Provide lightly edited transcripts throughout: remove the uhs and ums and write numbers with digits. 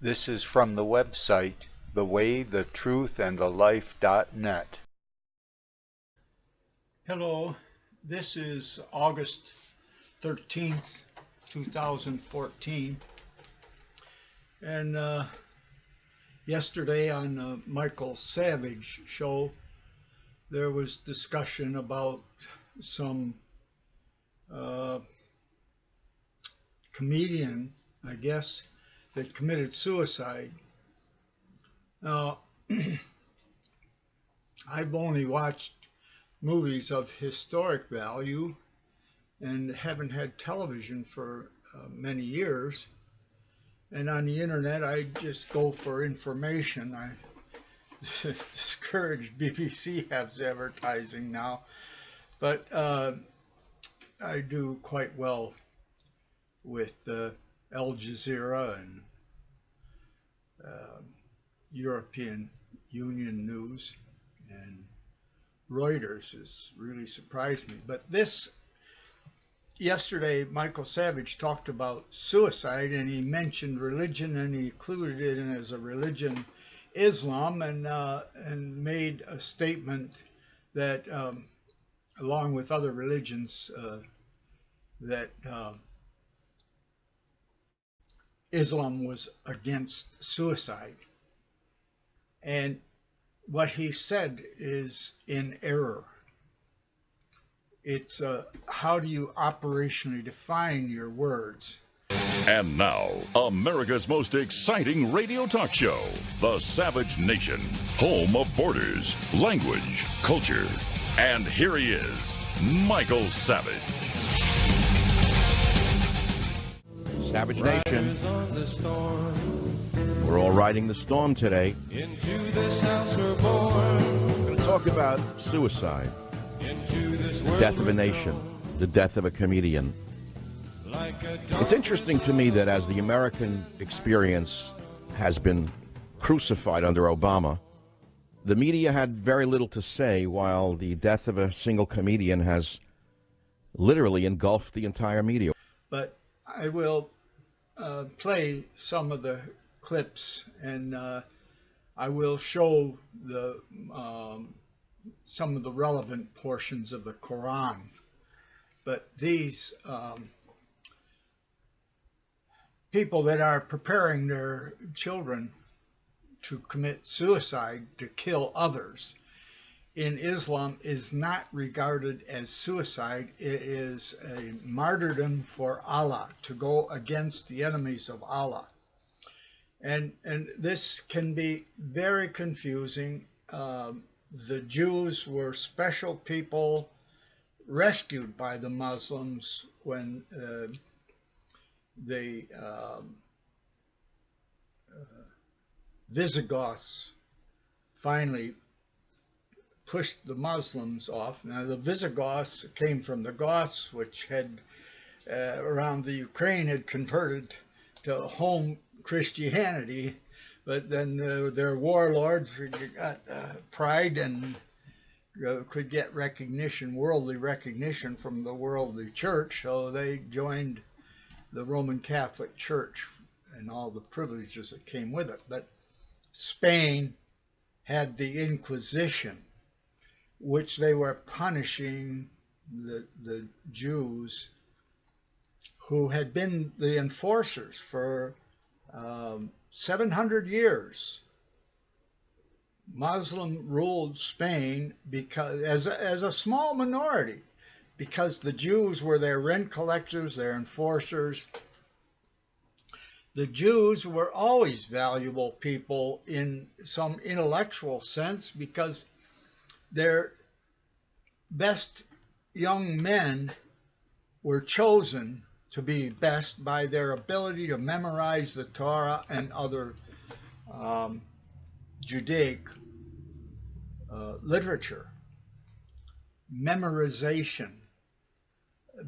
This is from the website thewaythetruthandthelife.net. Hello, this is August 13th, 2014, and yesterday on the Michael Savage show there was discussion about some comedian, I guess, that committed suicide. Now, I've only watched movies of historic value and haven't had television for many years. And on the internet, I just go for information. I discourage BBC has advertising now, but I do quite well with Al Jazeera and European Union news, and Reuters has really surprised me. But yesterday, Michael Savage talked about suicide, and he mentioned religion, and he included it in as a religion, Islam, and made a statement that, along with other religions, that Islam was against suicide. And what he said is in error. It's how do you operationally define your words? And now, America's most exciting radio talk show, The Savage Nation, home of borders, language, culture. And here he is, Michael Savage. Savage Nation. We're all riding the storm today. Into this house we're born. We're going to talk about suicide, the death of a nation, the death of a comedian. It's interesting to me that as the American experience has been crucified under Obama, the media had very little to say, while the death of a single comedian has literally engulfed the entire media. But I will play some of the clips, and I will show the some of the relevant portions of the Quran. But these people that are preparing their children to commit suicide, to kill others, in Islam is not regarded as suicide. It is a martyrdom for Allah, to go against the enemies of Allah. And this can be very confusing. The Jews were special people rescued by the Muslims when the Visigoths finally pushed the Muslims off. Now, the Visigoths came from the Goths, which had, around the Ukraine, had converted to home Christianity, but then their warlords got pride and could get recognition, worldly recognition from the worldly church, so they joined the Roman Catholic Church and all the privileges that came with it. But Spain had the Inquisition, which they were punishing the Jews who had been the enforcers for 700 years. Muslim ruled Spain because as a small minority, because the Jews were their rent collectors, their enforcers. The Jews were always valuable people in some intellectual sense, because their best young men were chosen to be best by their ability to memorize the Torah and other Judaic literature. Memorization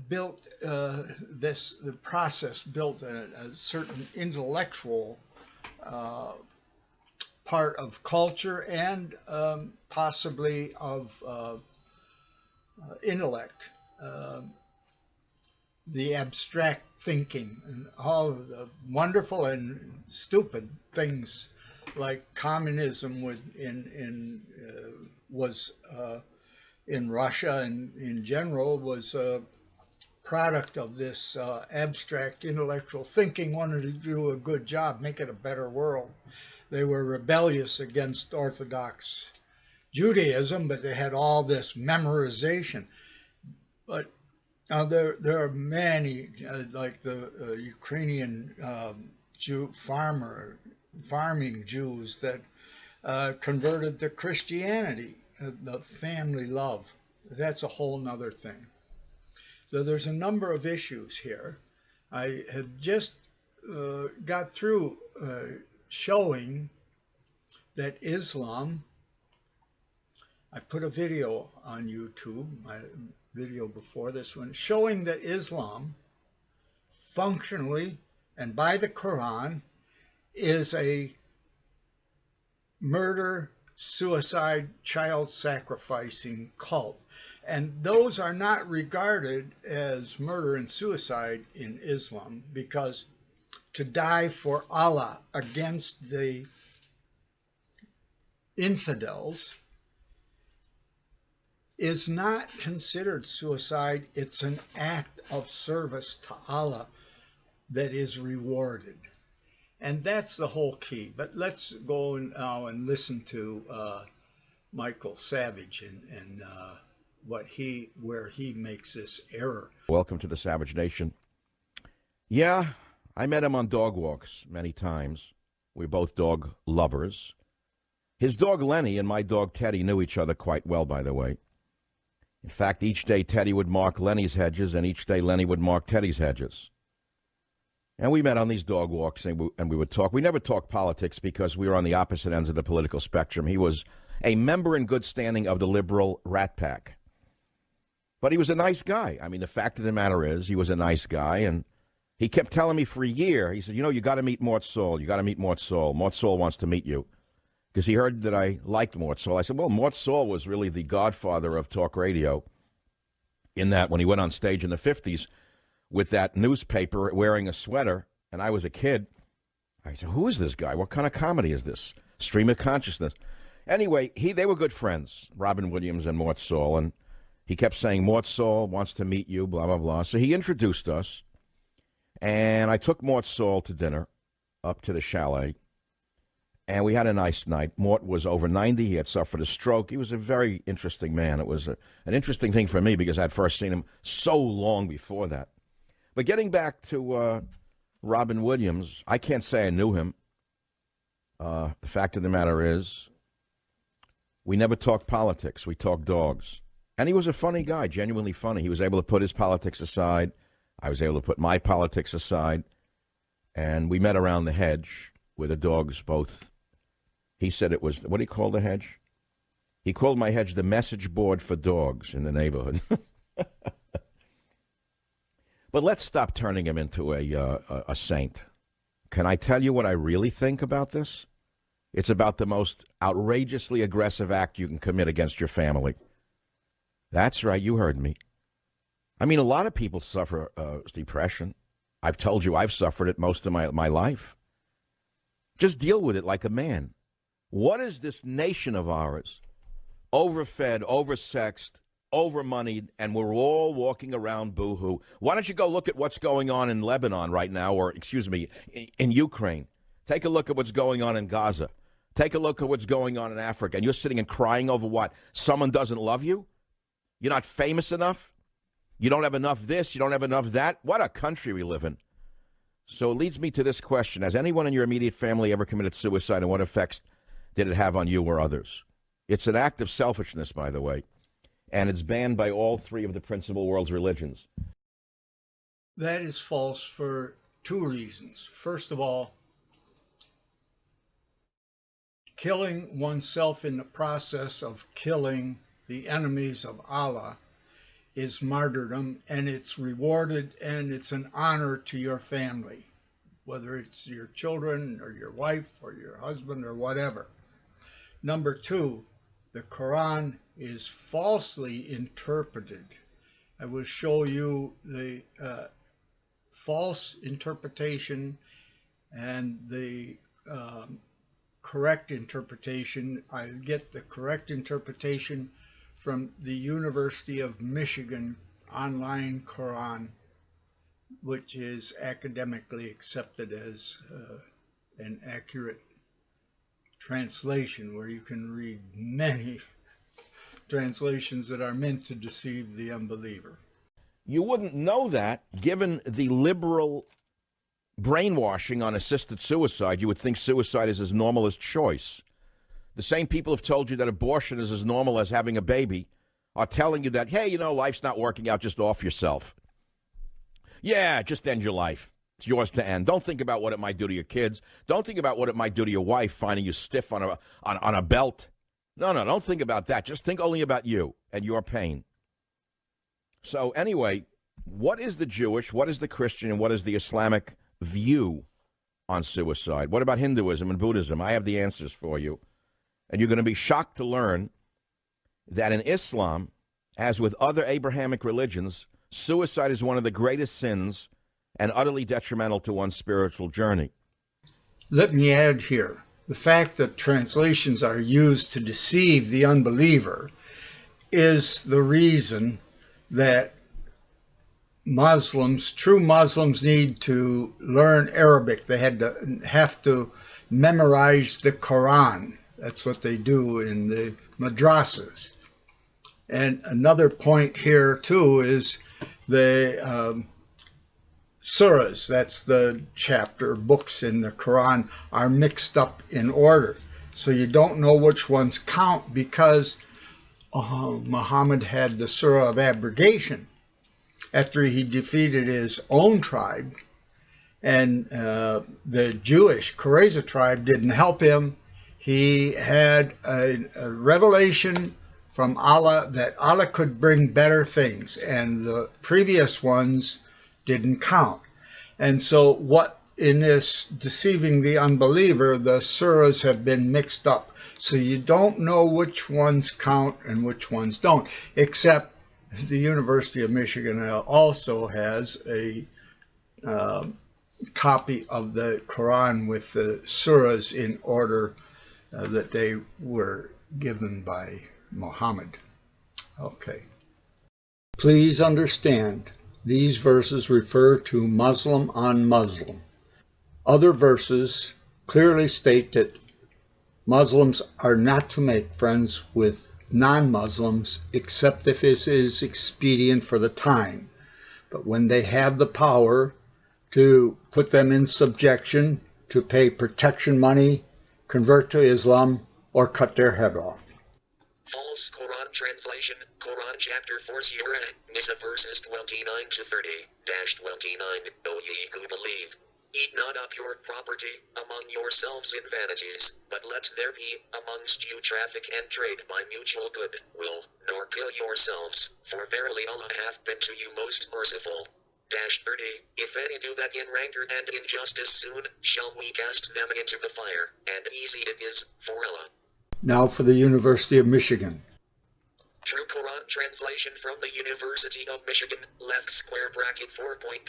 built the process built a certain intellectual part of culture and possibly of intellect. The abstract thinking and all of the wonderful and stupid things like communism was in Russia and in general was a product of this abstract intellectual thinking, wanted to do a good job, make it a better world. They were rebellious against Orthodox Judaism, but they had all this memorization. But now there are many, like the Ukrainian farming Jews that converted to Christianity, the family love. That's a whole nother thing. So there's a number of issues here. I had just got through showing that Islam, I put a video on YouTube, my video before this one, showing that Islam functionally and by the Quran is a murder, suicide, child sacrificing cult. And those are not regarded as murder and suicide in Islam, because to die for Allah against the infidels is not considered suicide. It's an act of service to Allah that is rewarded. And that's the whole key. But let's go now and listen to Michael Savage and where he makes this error. Welcome to the Savage Nation. Yeah, I met him on dog walks many times. We're both dog lovers. His dog Lenny and my dog Teddy knew each other quite well, by the way. In fact, each day Teddy would mark Lenny's hedges, and each day Lenny would mark Teddy's hedges. And we met on these dog walks, and we would talk. We never talked politics because we were on the opposite ends of the political spectrum. He was a member in good standing of the liberal Rat Pack. But he was a nice guy. I mean, the fact of the matter is he was a nice guy, and he kept telling me for a year, he said, you know, you got to meet Mort Saul. You got to meet Mort Saul. Mort Saul wants to meet you. Because he heard that I liked Mort Saul. I said, well, Mort Saul was really the godfather of talk radio, in that when he went on stage in the 50s with that newspaper wearing a sweater, and I was a kid, I said, who is this guy? What kind of comedy is this? Stream of consciousness. Anyway, they were good friends, Robin Williams and Mort Saul, and he kept saying, Mort Saul wants to meet you, blah, blah, blah. So he introduced us, and I took Mort Saul to dinner up to the chalet, and we had a nice night. Mort was over 90. He had suffered a stroke. He was a very interesting man. It was an interesting thing for me because I'd first seen him so long before that. But getting back to Robin Williams, I can't say I knew him. The fact of the matter is, we never talked politics. We talked dogs. And he was a funny guy, genuinely funny. He was able to put his politics aside. I was able to put my politics aside. And we met around the hedge where the dogs both... He said it was, what do you call the hedge? He called my hedge the message board for dogs in the neighborhood. But let's stop turning him into a saint. Can I tell you what I really think about this? It's about the most outrageously aggressive act you can commit against your family. That's right, you heard me. I mean, a lot of people suffer depression. I've told you I've suffered it most of my life. Just deal with it like a man. What is this nation of ours? Overfed, oversexed, overmoneyed, and we're all walking around boo-hoo. Why don't you go look at what's going on in Lebanon right now, or, excuse me, in Ukraine. Take a look at what's going on in Gaza. Take a look at what's going on in Africa, and you're sitting and crying over what? Someone doesn't love you? You're not famous enough? You don't have enough this, you don't have enough that? What a country we live in. So it leads me to this question. Has anyone in your immediate family ever committed suicide, and what effects did it have on you or others? It's an act of selfishness, by the way, and it's banned by all three of the principal world's religions. That is false for two reasons. First of all, killing oneself in the process of killing the enemies of Allah is martyrdom, and it's rewarded, and it's an honor to your family, whether it's your children or your wife or your husband or whatever. Number two, the Quran is falsely interpreted. I will show you the false interpretation And the correct interpretation, I get the correct interpretation from the University of Michigan online Quran, which is academically accepted as an accurate translation, where you can read many translations that are meant to deceive the unbeliever. You wouldn't know that given the liberal brainwashing on assisted suicide. You would think suicide is as normal as choice. The same people have told you that abortion is as normal as having a baby are telling you that, hey, you know, life's not working out, just off yourself. Yeah, just end your life. It's yours to end. Don't think about what it might do to your kids. Don't think about what it might do to your wife, finding you stiff on a belt. No, don't think about that. Just think only about you and your pain. So anyway, what is the Jewish, what is the Christian, and what is the Islamic view on suicide? What about Hinduism and Buddhism? I have the answers for you. And you're going to be shocked to learn that in Islam, as with other Abrahamic religions, suicide is one of the greatest sins and utterly detrimental to one's spiritual journey. Let me add here, the fact that translations are used to deceive the unbeliever is the reason that Muslims, true Muslims, need to learn Arabic. They have to memorize the Quran. That's what they do in the madrasas. And another point here, too, is the surahs, that's the chapter, books in the Quran, are mixed up in order. So you don't know which ones count, because Muhammad had the surah of abrogation after he defeated his own tribe, and the Jewish Qurayza tribe didn't help him. He had a revelation from Allah that Allah could bring better things, and the previous ones didn't count. And so what in this deceiving the unbeliever, the surahs have been mixed up. So you don't know which ones count and which ones don't, except the University of Michigan also has a copy of the Quran with the surahs in order that they were given by Muhammad. Okay. Please understand, these verses refer to Muslim on Muslim. Other verses clearly state that Muslims are not to make friends with non-Muslims except if it is expedient for the time. But when they have the power to put them in subjection, to pay protection money, convert to Islam, or cut their head off. False Quran translation, Quran chapter 4 Surah Nisa verses 29 to 30-29. O ye who believe, eat not up your property among yourselves in vanities, but let there be amongst you traffic and trade by mutual good will, nor kill yourselves, for verily Allah hath been to you most merciful. 30. If any do that in rancor and injustice, soon shall we cast them into the fire, and easy it is for Allah. Now for the University of Michigan. True Quran translation from the University of Michigan, left square bracket 4.29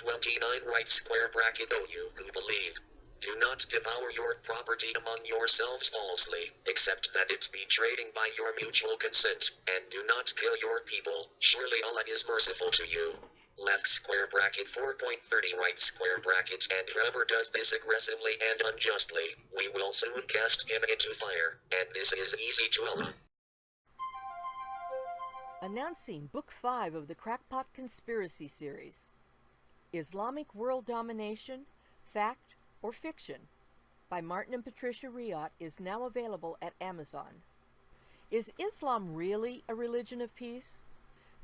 right square bracket. O you who believe, do not devour your property among yourselves falsely, except that it be trading by your mutual consent, and do not kill your people, surely Allah is merciful to you. Left square bracket 4.30 right square bracket. And whoever does this aggressively and unjustly, we will soon cast him into fire, and this is easy to Allah. Announcing Book 5 of the Crackpot Conspiracy Series, Islamic World Domination, Fact or Fiction, by Martin and Patricia Riot, is now available at Amazon. Is Islam really a religion of peace?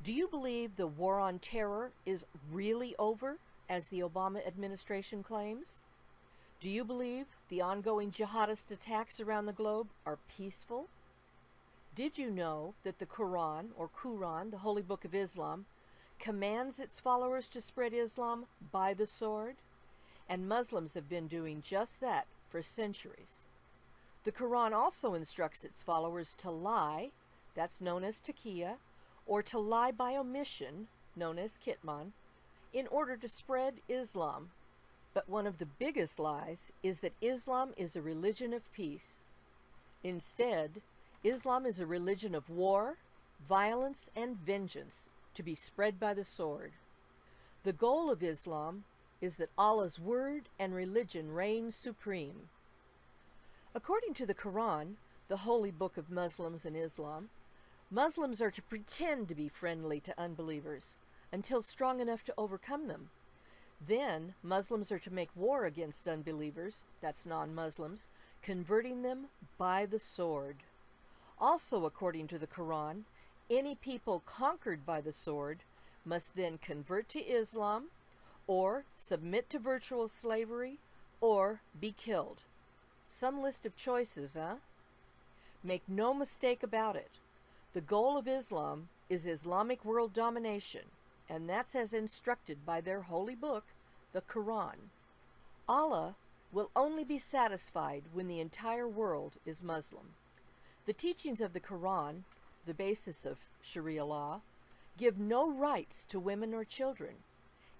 Do you believe the war on terror is really over, as the Obama administration claims? Do you believe the ongoing jihadist attacks around the globe are peaceful? Did you know that the Quran, or Quran, the Holy Book of Islam, commands its followers to spread Islam by the sword? And Muslims have been doing just that for centuries. The Quran also instructs its followers to lie, that's known as taqiyya, or to lie by omission, known as kitman, in order to spread Islam. But one of the biggest lies is that Islam is a religion of peace. Instead, Islam is a religion of war, violence, and vengeance to be spread by the sword. The goal of Islam is that Allah's word and religion reign supreme. According to the Quran, the holy book of Muslims and Islam, Muslims are to pretend to be friendly to unbelievers until strong enough to overcome them. Then, Muslims are to make war against unbelievers, that's non-Muslims, converting them by the sword. Also, according to the Quran, any people conquered by the sword must then convert to Islam, or submit to virtual slavery, or be killed. Some list of choices, huh? Make no mistake about it. The goal of Islam is Islamic world domination, and that's as instructed by their holy book, the Quran. Allah will only be satisfied when the entire world is Muslim. The teachings of the Quran, the basis of Sharia law, give no rights to women or children,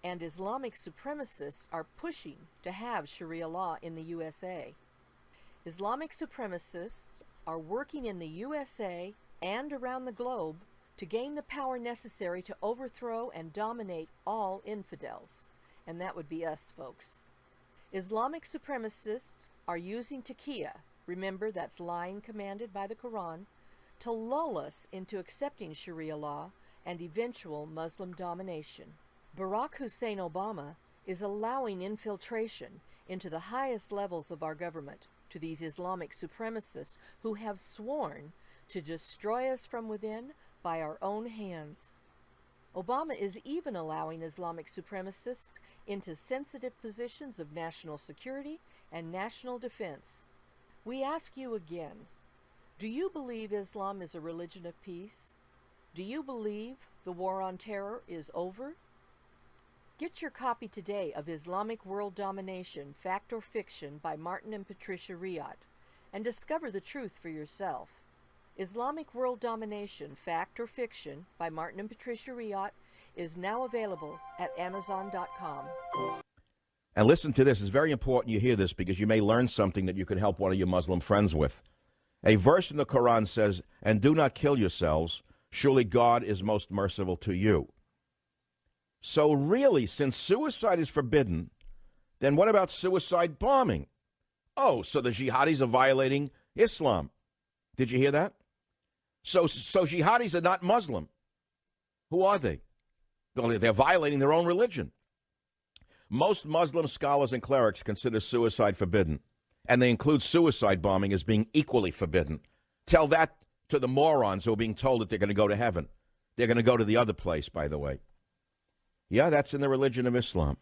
and Islamic supremacists are pushing to have Sharia law in the USA. Islamic supremacists are working in the USA and around the globe to gain the power necessary to overthrow and dominate all infidels, and that would be us, folks. Islamic supremacists are using taqiyya, remember that's lying commanded by the Quran, to lull us into accepting Sharia law and eventual Muslim domination. Barack Hussein Obama is allowing infiltration into the highest levels of our government to these Islamic supremacists who have sworn to destroy us from within by our own hands. Obama is even allowing Islamic supremacists into sensitive positions of national security and national defense. We ask you again, do you believe Islam is a religion of peace? Do you believe the war on terror is over? Get your copy today of Islamic World Domination, Fact or Fiction by Martin and Patricia Riot, and discover the truth for yourself. Islamic World Domination, Fact or Fiction by Martin and Patricia Riot is now available at Amazon.com. And listen to this. It's very important you hear this because you may learn something that you can help one of your Muslim friends with. A verse in the Quran says, "And do not kill yourselves. Surely God is most merciful to you." So really, since suicide is forbidden, then what about suicide bombing? Oh, so the jihadis are violating Islam. Did you hear that? So jihadis are not Muslim. Who are they? Well, they're violating their own religion. Most Muslim scholars and clerics consider suicide forbidden, and they include suicide bombing as being equally forbidden. Tell that to the morons who are being told that they're going to go to heaven. They're going to go to the other place, by the way. Yeah, that's in the religion of Islam.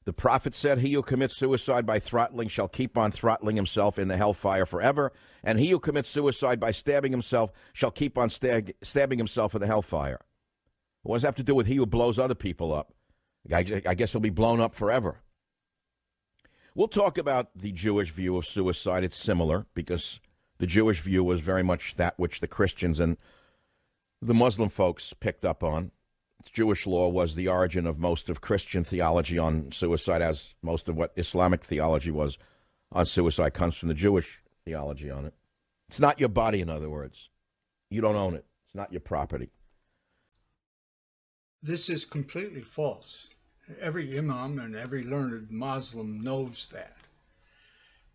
The prophet said, "He who commits suicide by throttling shall keep on throttling himself in the hellfire forever, and he who commits suicide by stabbing himself shall keep on stabbing himself in the hellfire." What does that have to do with he who blows other people up? I guess he'll be blown up forever. We'll talk about the Jewish view of suicide. It's similar because the Jewish view was very much that which the Christians and the Muslim folks picked up on. Jewish law was the origin of most of Christian theology on suicide, as most of what Islamic theology was on suicide comes from the Jewish theology on it. It's not your body, in other words. You don't own it. It's not your property. This is completely false. Every imam and every learned Muslim knows that.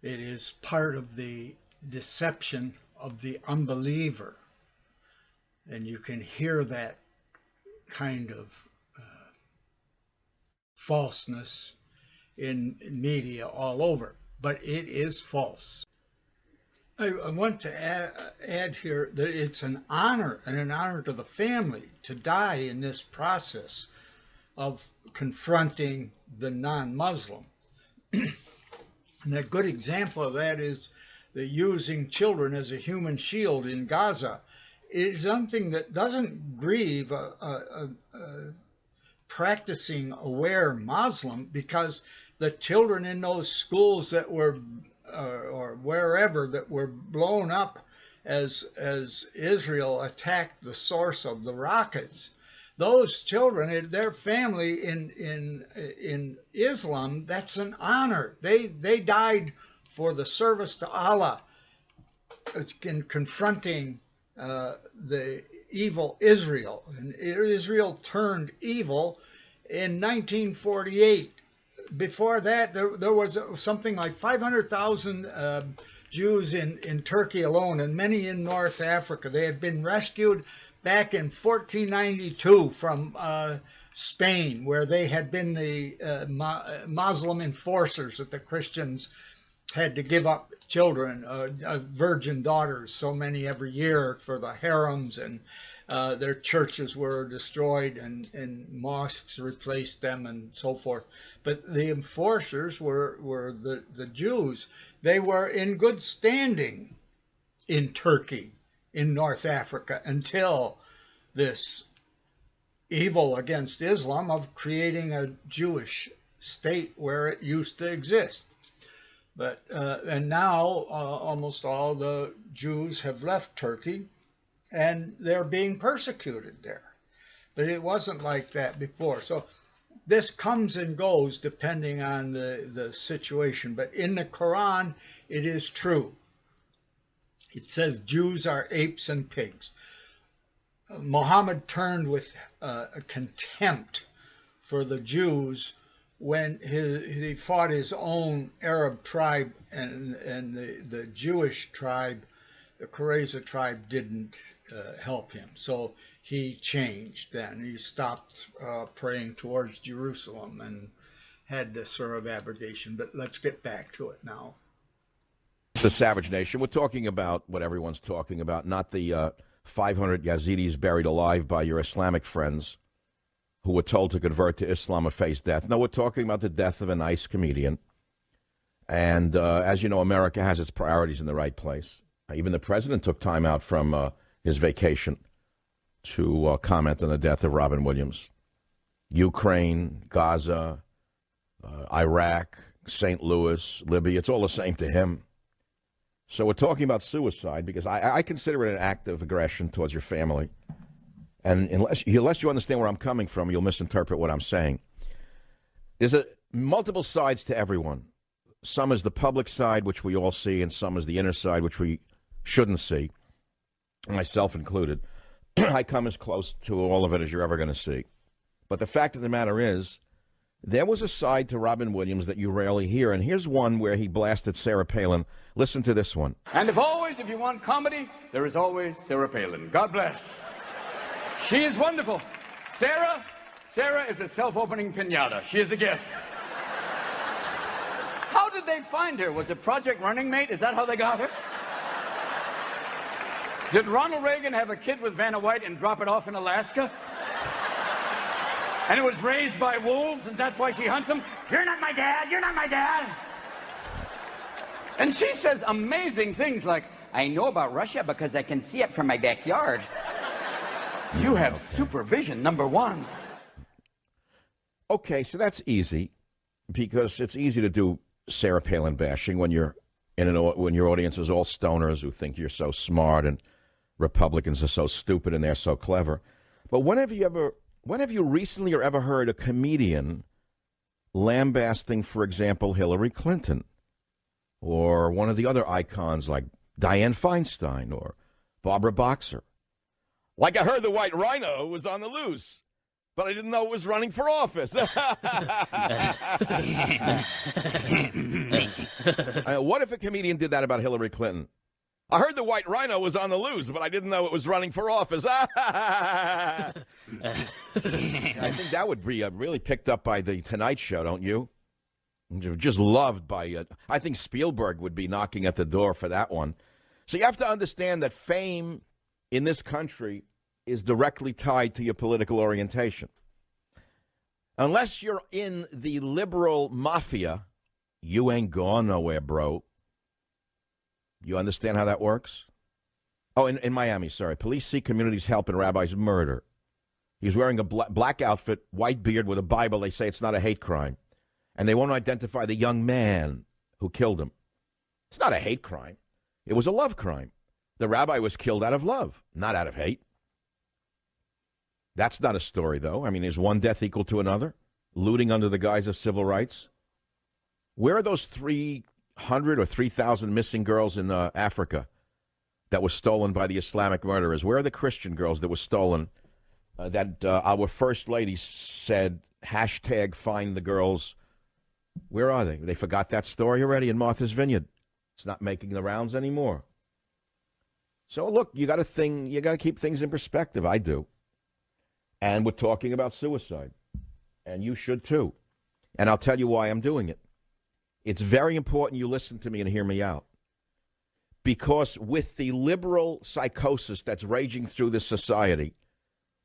It is part of the deception of the unbeliever. And you can hear that kind of falseness in media all over, but it is false. I want to add here that it's an honor and an honor to the family to die in this process of confronting the non-Muslim. And a good example of that is the using children as a human shield in Gaza. It is something that doesn't grieve a practicing aware Muslim, because the children in those schools that were or wherever that were blown up as Israel attacked the source of the rockets, those children, their family in Islam, that's an honor. They died for the service to Allah in confronting the evil Israel. And Israel turned evil in 1948. Before that, there was something like 500,000 Jews in Turkey alone, and many in North Africa. They had been rescued back in 1492 from Spain, where they had been the Muslim enforcers that the Christians had to give up children, virgin daughters, so many every year for the harems, and their churches were destroyed and mosques replaced them and so forth. But the enforcers were the Jews. They were in good standing in Turkey, in North Africa, until this evil against Islam of creating a Jewish state where it used to exist. But and now almost all the Jews have left Turkey, and they're being persecuted there. But it wasn't like that before. So this comes and goes depending on the situation. But in the Quran, it is true. It says Jews are apes and pigs. Muhammad turned with a contempt for the Jews when he fought his own Arab tribe, and the Jewish tribe, the Qurayza tribe, didn't help him. So he changed then. He stopped praying towards Jerusalem and had the Surah of Abrogation. But let's get back to it now. It's the Savage Nation. We're talking about what everyone's talking about, not the 500 Yazidis buried alive by your Islamic friends who were told to convert to Islam or face death. No, we're talking about the death of a nice comedian. And as you know, America has its priorities in the right place. Even the president took time out from his vacation to comment on the death of Robin Williams. Ukraine, Gaza, Iraq, St. Louis, Libya, it's all the same to him. So we're talking about suicide because I consider it an act of aggression towards your family. And unless you understand where I'm coming from, you'll misinterpret what I'm saying. There's multiple sides to everyone. Some is the public side, which we all see, and some is the inner side, which we shouldn't see, myself included. I come as close to all of it as you're ever going to see. But the fact of the matter is, there was a side to Robin Williams that you rarely hear, and here's one where he blasted Sarah Palin. Listen to this one. And if you want comedy, there is always Sarah Palin. God bless. She is wonderful. Sarah is a self-opening piñata. She is a gift. How did they find her? Was it Project Running Mate? Is that how they got her? Did Ronald Reagan have a kid with Vanna White and drop it off in Alaska? And it was raised by wolves, and that's why she hunts them? You're not my dad, you're not my dad. And she says amazing things like, I know about Russia because I can see it from my backyard. You have supervision, number one. Okay, so that's easy, because it's easy to do Sarah Palin bashing when your audience is all stoners who think you're so smart and Republicans are so stupid and they're so clever. But when have you recently or ever heard a comedian lambasting, for example, Hillary Clinton or one of the other icons like Dianne Feinstein or Barbara Boxer? Like, I heard the White Rhino was on the loose, but I didn't know it was running for office. What if a comedian did that about Hillary Clinton? I heard the White Rhino was on the loose, but I didn't know it was running for office. I think that would be really picked up by the Tonight Show, don't you? Just loved by, I think Spielberg would be knocking at the door for that one. So you have to understand that fame in this country is directly tied to your political orientation. Unless you're in the liberal mafia, you ain't going nowhere, bro. You understand how that works? Oh, in Miami, sorry. Police seek communities' help in rabbi's murder. He's wearing a black outfit, white beard with a Bible. They say it's not a hate crime. And they won't identify the young man who killed him. It's not a hate crime. It was a love crime. The rabbi was killed out of love, not out of hate. That's not a story, though. I mean, is one death equal to another? Looting under the guise of civil rights? Where are those 300 or 3,000 missing girls in Africa that were stolen by the Islamic murderers? Where are the Christian girls that were stolen that our First Lady said, hashtag find the girls? Where are they? They forgot that story already in Martha's Vineyard. It's not making the rounds anymore. So look, you got to keep things in perspective. I do. And we're talking about suicide. And you should too. And I'll tell you why I'm doing it. It's very important you listen to me and hear me out. Because with the liberal psychosis that's raging through this society,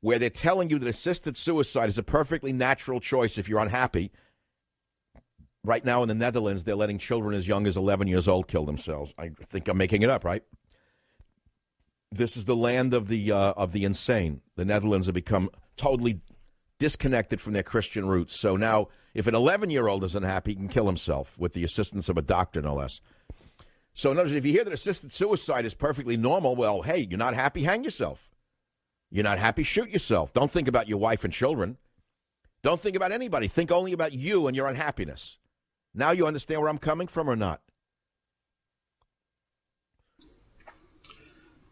where they're telling you that assisted suicide is a perfectly natural choice if you're unhappy, right now in the Netherlands, they're letting children as young as 11 years old kill themselves. I think I'm making it up, right? This is the land of the insane. The Netherlands have become totally disconnected from their Christian roots. So now, if an 11-year-old is unhappy, he can kill himself with the assistance of a doctor, no less. So in other words, if you hear that assisted suicide is perfectly normal, well, hey, you're not happy, hang yourself. You're not happy, shoot yourself. Don't think about your wife and children. Don't think about anybody. Think only about you and your unhappiness. Now you understand where I'm coming from or not?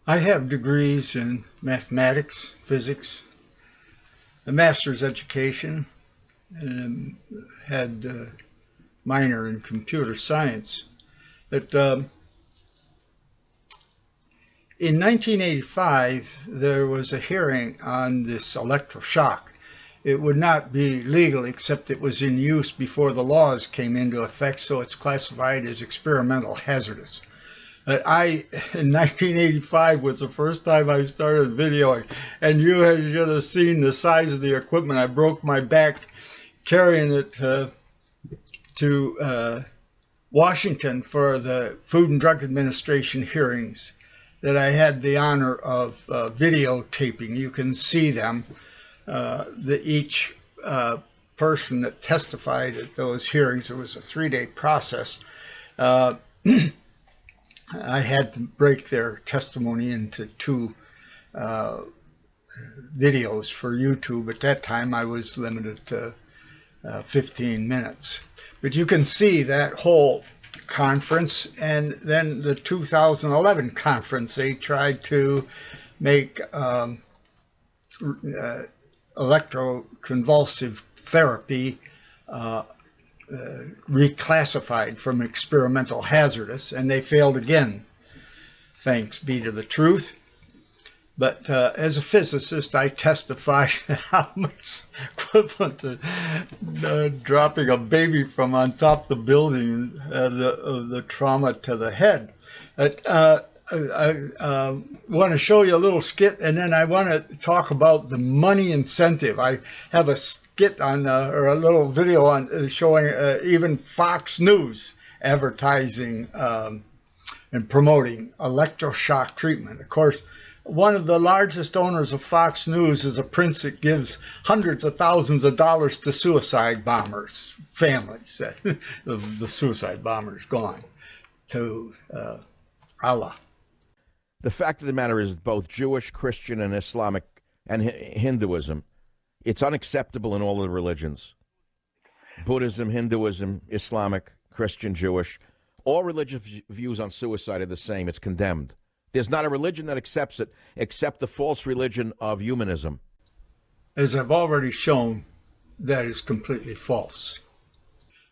I have degrees in mathematics, physics, a master's education, and had a minor in computer science. But in 1985, there was a hearing on this electroshock. It would not be legal except it was in use before the laws came into effect, so it's classified as experimental hazardous. But in 1985 was the first time I started videoing, and you should have seen the size of the equipment. I broke my back carrying it to Washington for the Food and Drug Administration hearings that I had the honor of videotaping. You can see them, each person that testified at those hearings. It was a 3-day process. I had to break their testimony into 2 videos for YouTube. At that time, I was limited to 15 minutes. But you can see that whole conference, and then the 2011 conference, they tried to make electroconvulsive therapy reclassified from experimental hazardous, and they failed again, thanks be to the truth. But as a physicist, I testified how much equivalent to dropping a baby from on top of the building, the trauma to the head. I want to show you a little skit, and then I want to talk about the money incentive. I have a skit on, or a little video on showing even Fox News advertising and promoting electroshock treatment. Of course, one of the largest owners of Fox News is a prince that gives hundreds of thousands of dollars to suicide bombers, families. The suicide bombers gone to Allah. The fact of the matter is both Jewish, Christian, and Islamic and Hinduism, it's unacceptable in all of the religions. Buddhism, Hinduism, Islamic, Christian, Jewish, all religious views on suicide are the same. It's condemned. There's not a religion that accepts it except the false religion of humanism. As I've already shown, that is completely false.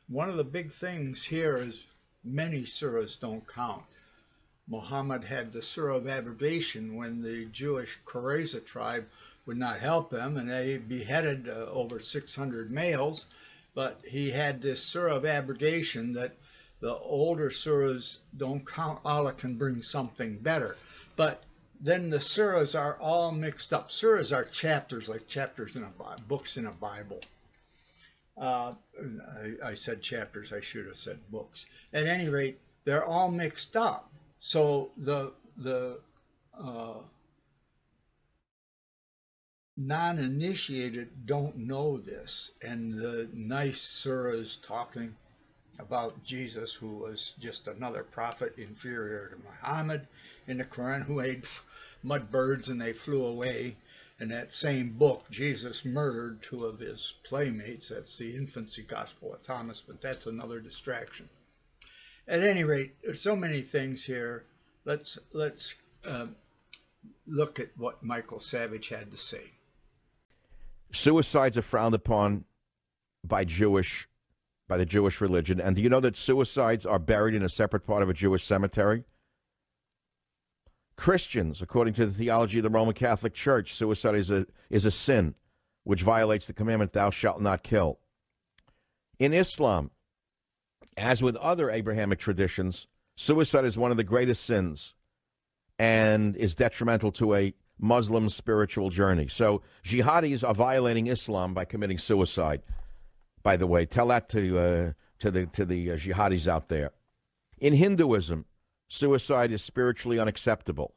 One of the big things here is many surahs don't count. Muhammad had the surah of abrogation when the Jewish Qurayza tribe would not help him, and they beheaded over 600 males. But he had this surah of abrogation that the older surahs don't count. Allah can bring something better. But then the surahs are all mixed up. Surahs are chapters, like chapters in books in a Bible. I said chapters, I should have said books. At any rate, they're all mixed up. So the non-initiated don't know this, and the nice surahs talking about Jesus, who was just another prophet inferior to Muhammad in the Quran, who ate mud birds and they flew away, In that same book, Jesus murdered 2 of his playmates. That's the infancy gospel of Thomas, but that's another distraction. At any rate, there's so many things here. Let's look at what Michael Savage had to say. Suicides are frowned upon by the Jewish religion. And do you know that suicides are buried in a separate part of a Jewish cemetery? Christians, according to the theology of the Roman Catholic Church, suicide is a sin which violates the commandment, thou shalt not kill. In Islam, as with other Abrahamic traditions, suicide is one of the greatest sins and is detrimental to a Muslim spiritual journey. So jihadis are violating Islam by committing suicide. By the way, tell that to the jihadis out there. In Hinduism, suicide is spiritually unacceptable.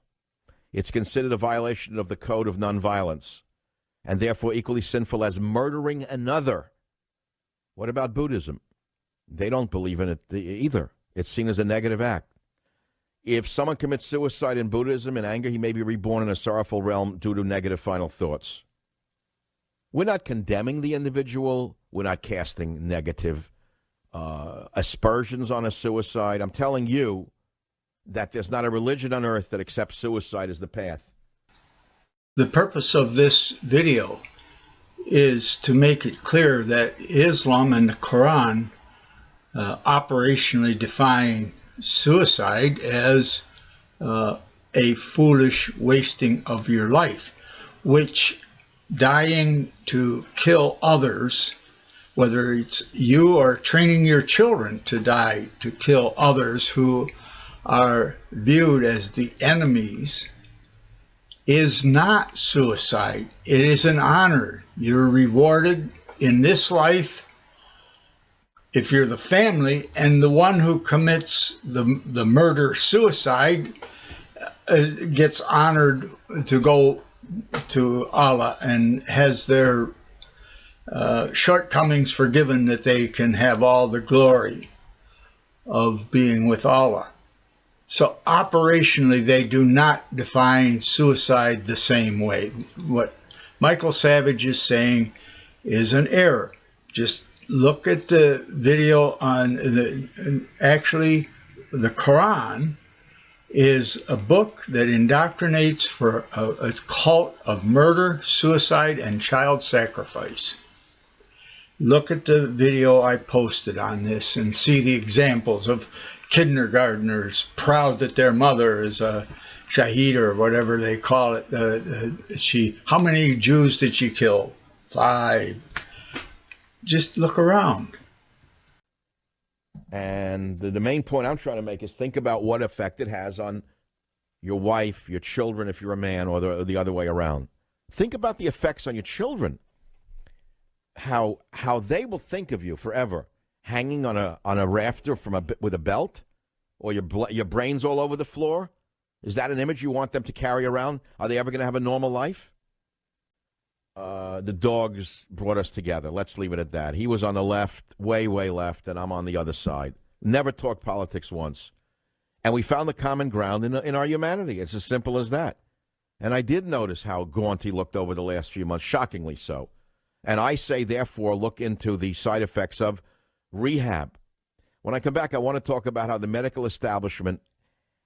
It's considered a violation of the code of nonviolence, and therefore equally sinful as murdering another. What about Buddhism? They don't believe in it either. It's seen as a negative act. If someone commits suicide in Buddhism in anger, he may be reborn in a sorrowful realm due to negative final thoughts. We're not condemning the individual. We're not casting negative aspersions on a suicide. I'm telling you that there's not a religion on earth that accepts suicide as the path. The purpose of this video is to make it clear that Islam and the Quran operationally define suicide as a foolish wasting of your life, which dying to kill others, whether it's you or training your children to die to kill others who are viewed as the enemies, is not suicide. It is an honor. You're rewarded in this life if you're the family, and the one who commits the murder-suicide gets honored to go to Allah and has their shortcomings forgiven, that they can have all the glory of being with Allah. So operationally, they do not define suicide the same way. What Michael Savage is saying is an error. Just look at the video on actually the Quran is a book that indoctrinates for a cult of murder, suicide, and child sacrifice. Look at the video I posted on this and see the examples of kindergartners proud that their mother is a Shahid or whatever they call it. How many Jews did she kill? 5. Just look around. And the main point I'm trying to make is think about what effect it has on your wife, your children, if you're a man, or the other way around. Think about the effects on your children. How they will think of you forever, hanging on a rafter with a belt, or your brains all over the floor. Is that an image you want them to carry around? Are they ever going to have a normal life? The dogs brought us together. Let's leave it at that. He was on the left, way left, and I'm on the other side. Never talked politics once. And we found the common ground in our humanity. It's as simple as that. And I did notice how gaunt he looked over the last few months, shockingly so. And I say, therefore, look into the side effects of rehab. When I come back, I want to talk about how the medical establishment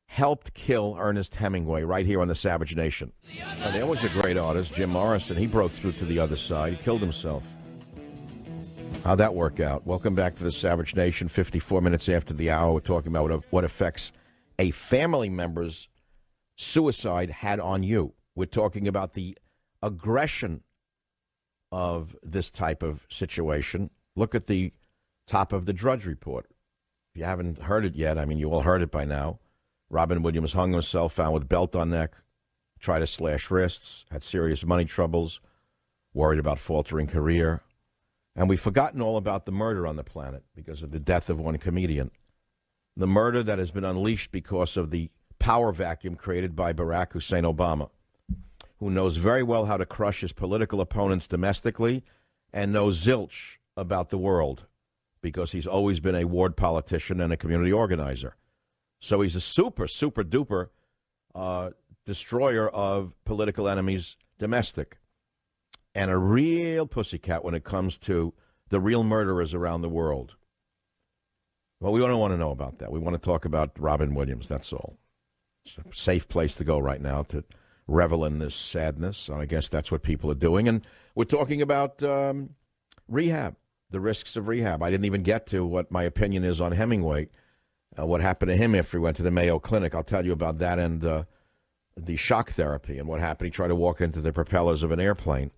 helped kill Ernest Hemingway right here on the Savage Nation. And there was a great artist, Jim Morrison. He broke through to the other side. He killed himself. How'd that work out? Welcome back to the Savage Nation. 54 minutes after the hour, we're talking about what effects a family member's suicide had on you. We're talking about the aggression of this type of situation. Look at the top of the Drudge Report. If you haven't heard it yet, I mean, you all heard it by now. Robin Williams hung himself, found with belt on neck, tried to slash wrists, had serious money troubles, worried about faltering career. And we've forgotten all about the murder on the planet because of the death of one comedian. The murder that has been unleashed because of the power vacuum created by Barack Hussein Obama, who knows very well how to crush his political opponents domestically and knows zilch about the world because he's always been a ward politician and a community organizer. So he's a super duper destroyer of political enemies domestic. and a real pussycat when it comes to the real murderers around the world. Well, we don't want to know about that. We want to talk about Robin Williams, that's all. It's a safe place to go right now to revel in this sadness. I guess that's what people are doing. And we're talking about rehab, the risks of rehab. I didn't even get to what my opinion is on Hemingway, what happened to him after he went to the Mayo Clinic. I'll tell you about that and the shock therapy and what happened. He tried to walk into the propellers of an airplane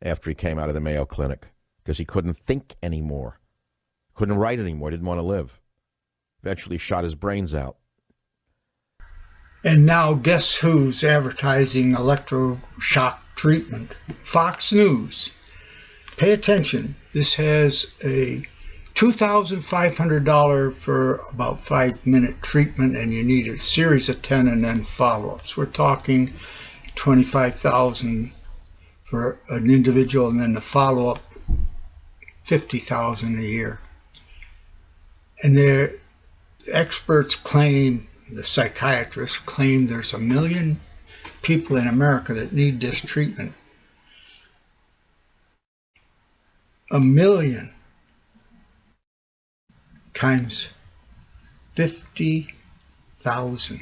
after he came out of the Mayo Clinic because he couldn't think anymore, couldn't write anymore, didn't want to live. Eventually shot his brains out. And now guess who's advertising electroshock treatment? Fox News. Pay attention. This has a $2,500 for about 5-minute treatment, and you need a series of 10 and then follow-ups. We're talking $25,000 for an individual, and then the follow-up $50,000 a year. And the experts claim, the psychiatrists claim, there's 1 million people in America that need this treatment. 1 million times 50,000.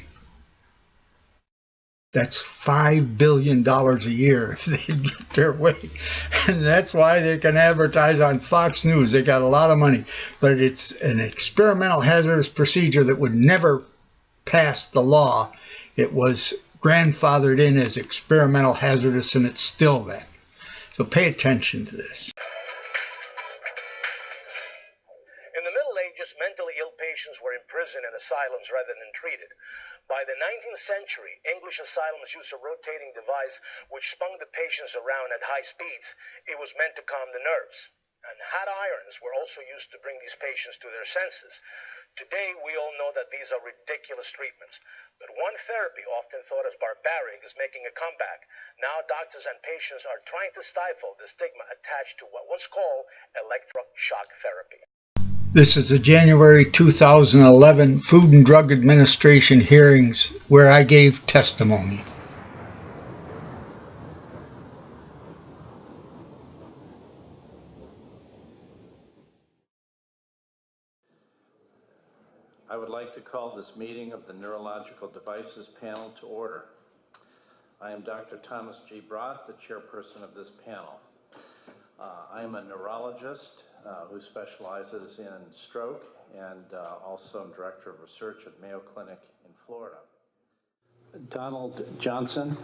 That's $5 billion a year if they get their way. And that's why they can advertise on Fox News. They got a lot of money. But it's an experimental hazardous procedure that would never pass the law. It was grandfathered in as experimental hazardous, and it's still that. So pay attention to this. In the Middle Ages, mentally ill patients were imprisoned in asylums rather than treated. By the 19th century, English asylums used a rotating device which spun the patients around at high speeds. It was meant to calm the nerves. And hot irons were also used to bring these patients to their senses. Today, we all know that these are ridiculous treatments. But one therapy, often thought as barbaric, is making a comeback. Now doctors and patients are trying to stifle the stigma attached to what was called electroshock therapy. This is the January 2011 Food and Drug Administration hearings where I gave testimony. I would like to call this meeting of the Neurological Devices Panel to order. I am Dr. Thomas G. Brodt, the chairperson of this panel. I am a neurologist who specializes in stroke, and also am director of research at Mayo Clinic in Florida. Donald Johnson.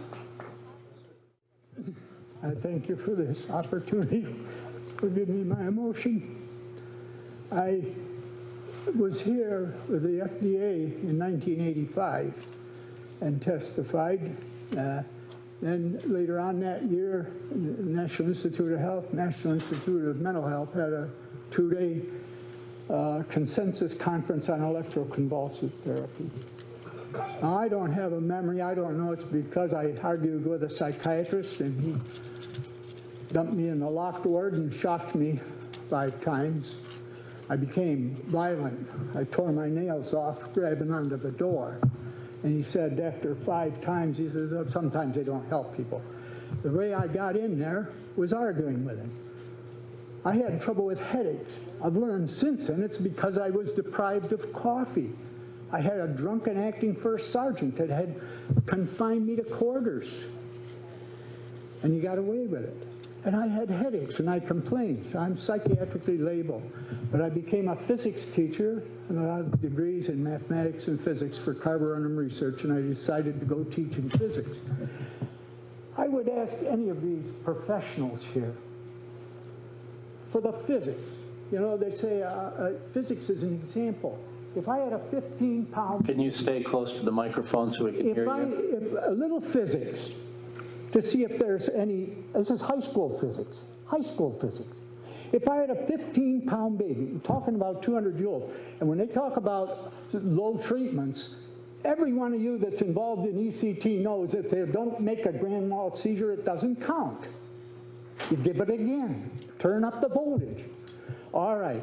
I thank you for this opportunity. Forgive me my emotion. I was here with the FDA in 1985 and testified. Then later on that year, the National Institute of Health, National Institute of Mental Health had a 2-day consensus conference on electroconvulsive therapy. Now, I don't have a memory. I don't know. It's because I argued with a psychiatrist and he dumped me in the locked ward and shocked me 5 times. I became violent. I tore my nails off grabbing onto the door. And he said after 5 times, he says, oh, sometimes they don't help people. The way I got in there was arguing with him. I had trouble with headaches. I've learned since then it's because I was deprived of coffee. I had a drunken acting first sergeant that had confined me to quarters. And he got away with it. And I had headaches and I complained. So I'm psychiatrically labeled. But I became a physics teacher and I have degrees in mathematics and physics for carborundum research, and I decided to go teach in physics. I would ask any of these professionals here for the physics. You know, they say physics is an example. If I had a 15-pound... Can you stay close to the microphone so we can hear you? If a little physics, to see if there's any... This is high school physics. High school physics. If I had a 15-pound baby, I'm talking about 200 joules, and when they talk about low treatments, every one of you that's involved in ECT knows if they don't make a grand mal seizure, it doesn't count. You give it again. Turn up the voltage. All right,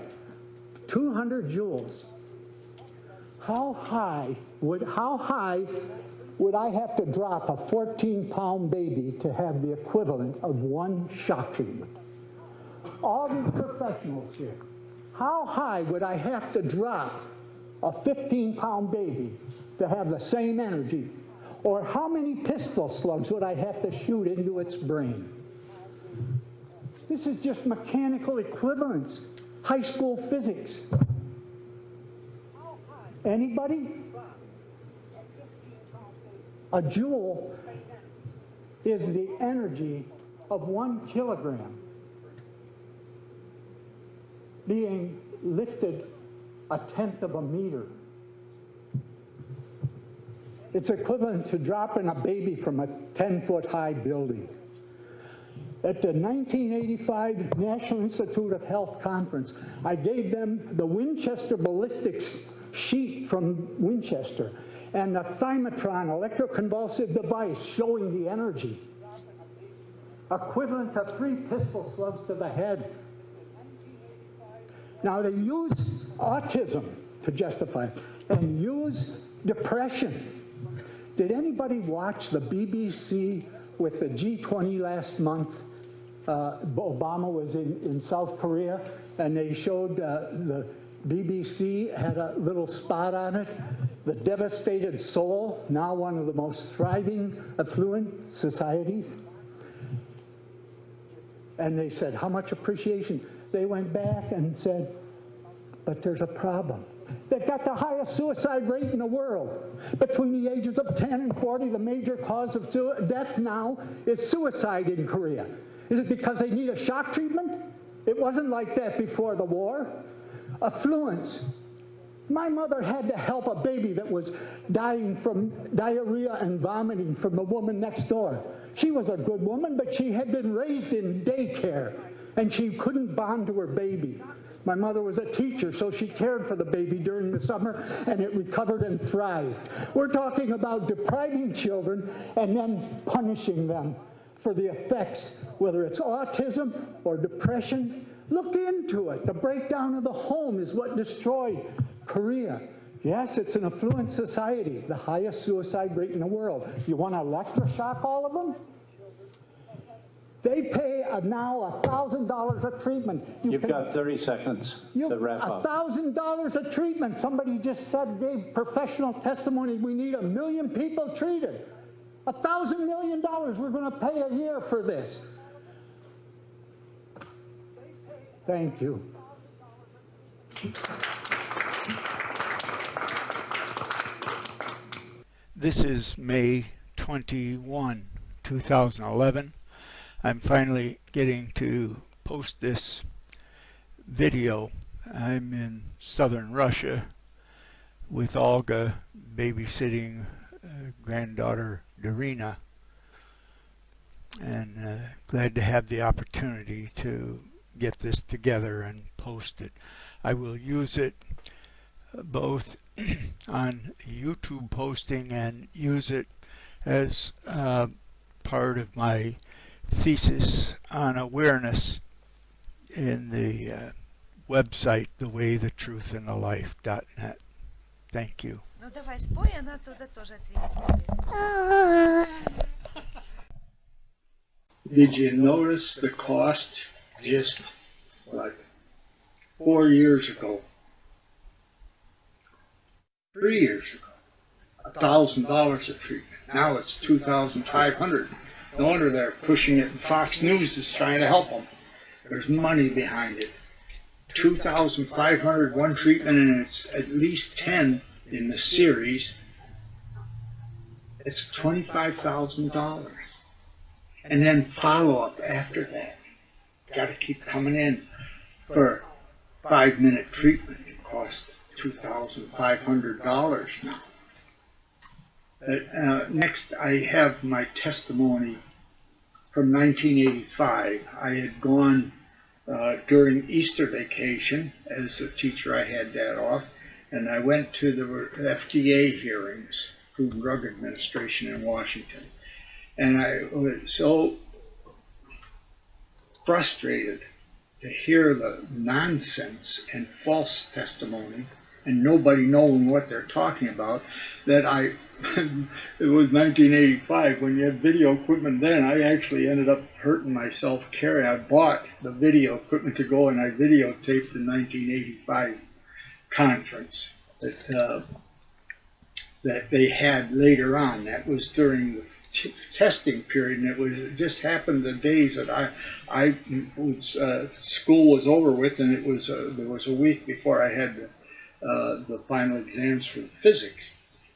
200 joules. How high would would I have to drop a 14-pound baby to have the equivalent of one shock treatment? All these professionals here, how high would I have to drop a 15-pound baby to have the same energy? Or how many pistol slugs would I have to shoot into its brain? This is just mechanical equivalence, high school physics. Anybody? A joule is the energy of 1 kilogram being lifted 1/10 of a meter. It's equivalent to dropping a baby from a 10-foot-high building. At the 1985 National Institute of Health Conference, I gave them the Winchester ballistics sheet from Winchester and the thymatron electroconvulsive device showing the energy, equivalent to 3 pistol slugs to the head. Now they use autism to justify it and use depression. Did anybody watch the BBC with the G20 last month? Obama was in South Korea, and they showed the BBC had a little spot on it, the devastated soul, now one of the most thriving, affluent societies. And they said, how much appreciation? They went back and said, but there's a problem. They've got the highest suicide rate in the world. Between the ages of 10 and 40, the major cause of death now is suicide in Korea. Is it because they need a shock treatment? It wasn't like that before the war. Affluence. My mother had to help a baby that was dying from diarrhea and vomiting from the woman next door. She was a good woman, but she had been raised in daycare, and she couldn't bond to her baby. My mother was a teacher, so she cared for the baby during the summer, and it recovered and thrived. We're talking about depriving children and then punishing them for the effects, whether it's autism or depression. Look into it. The breakdown of the home is what destroyed Korea. Yes, it's an affluent society, the highest suicide rate in the world. You want to electroshock all of them? They pay now $1,000 a treatment. You've got 30 seconds to wrap up. $1,000 a treatment. Somebody just said, gave professional testimony, we need 1 million people treated. $1,000 million we're going to pay a year for this. Thank you. This is May 21, 2011. I'm finally getting to post this video. I'm in southern Russia with Olga babysitting granddaughter Darina, and glad to have the opportunity to get this together and post it. I will use it both on YouTube posting and use it as part of my thesis on awareness in the website thewaythetruthandthelife.net. Thank you. Ну давай спой, она туда тоже ответит тебе. Did you notice the cost just like 4 years ago? 3 years ago, $1,000 a treatment. Now it's $2,500. No wonder they're pushing it, and Fox News is trying to help them. There's money behind it. $2,500 one treatment, and it's at least 10 in the series. It's $25,000. And then follow-up after that. Got to keep coming in for 5-minute treatment. It costs $2,500 now. Next, I have my testimony from 1985. I had gone during Easter vacation. As a teacher, I had that off. And I went to the FDA hearings, Food and Drug Administration in Washington. And I was so frustrated to hear the nonsense and false testimony and nobody knowing what they're talking about, that it was 1985, when you had video equipment then, I actually ended up hurting myself carrying. I bought the video equipment to go, and I videotaped the 1985 conference that they had later on. That was during the testing period, and it just happened the days that school was over with, and there was a week before I had the final exams for physics.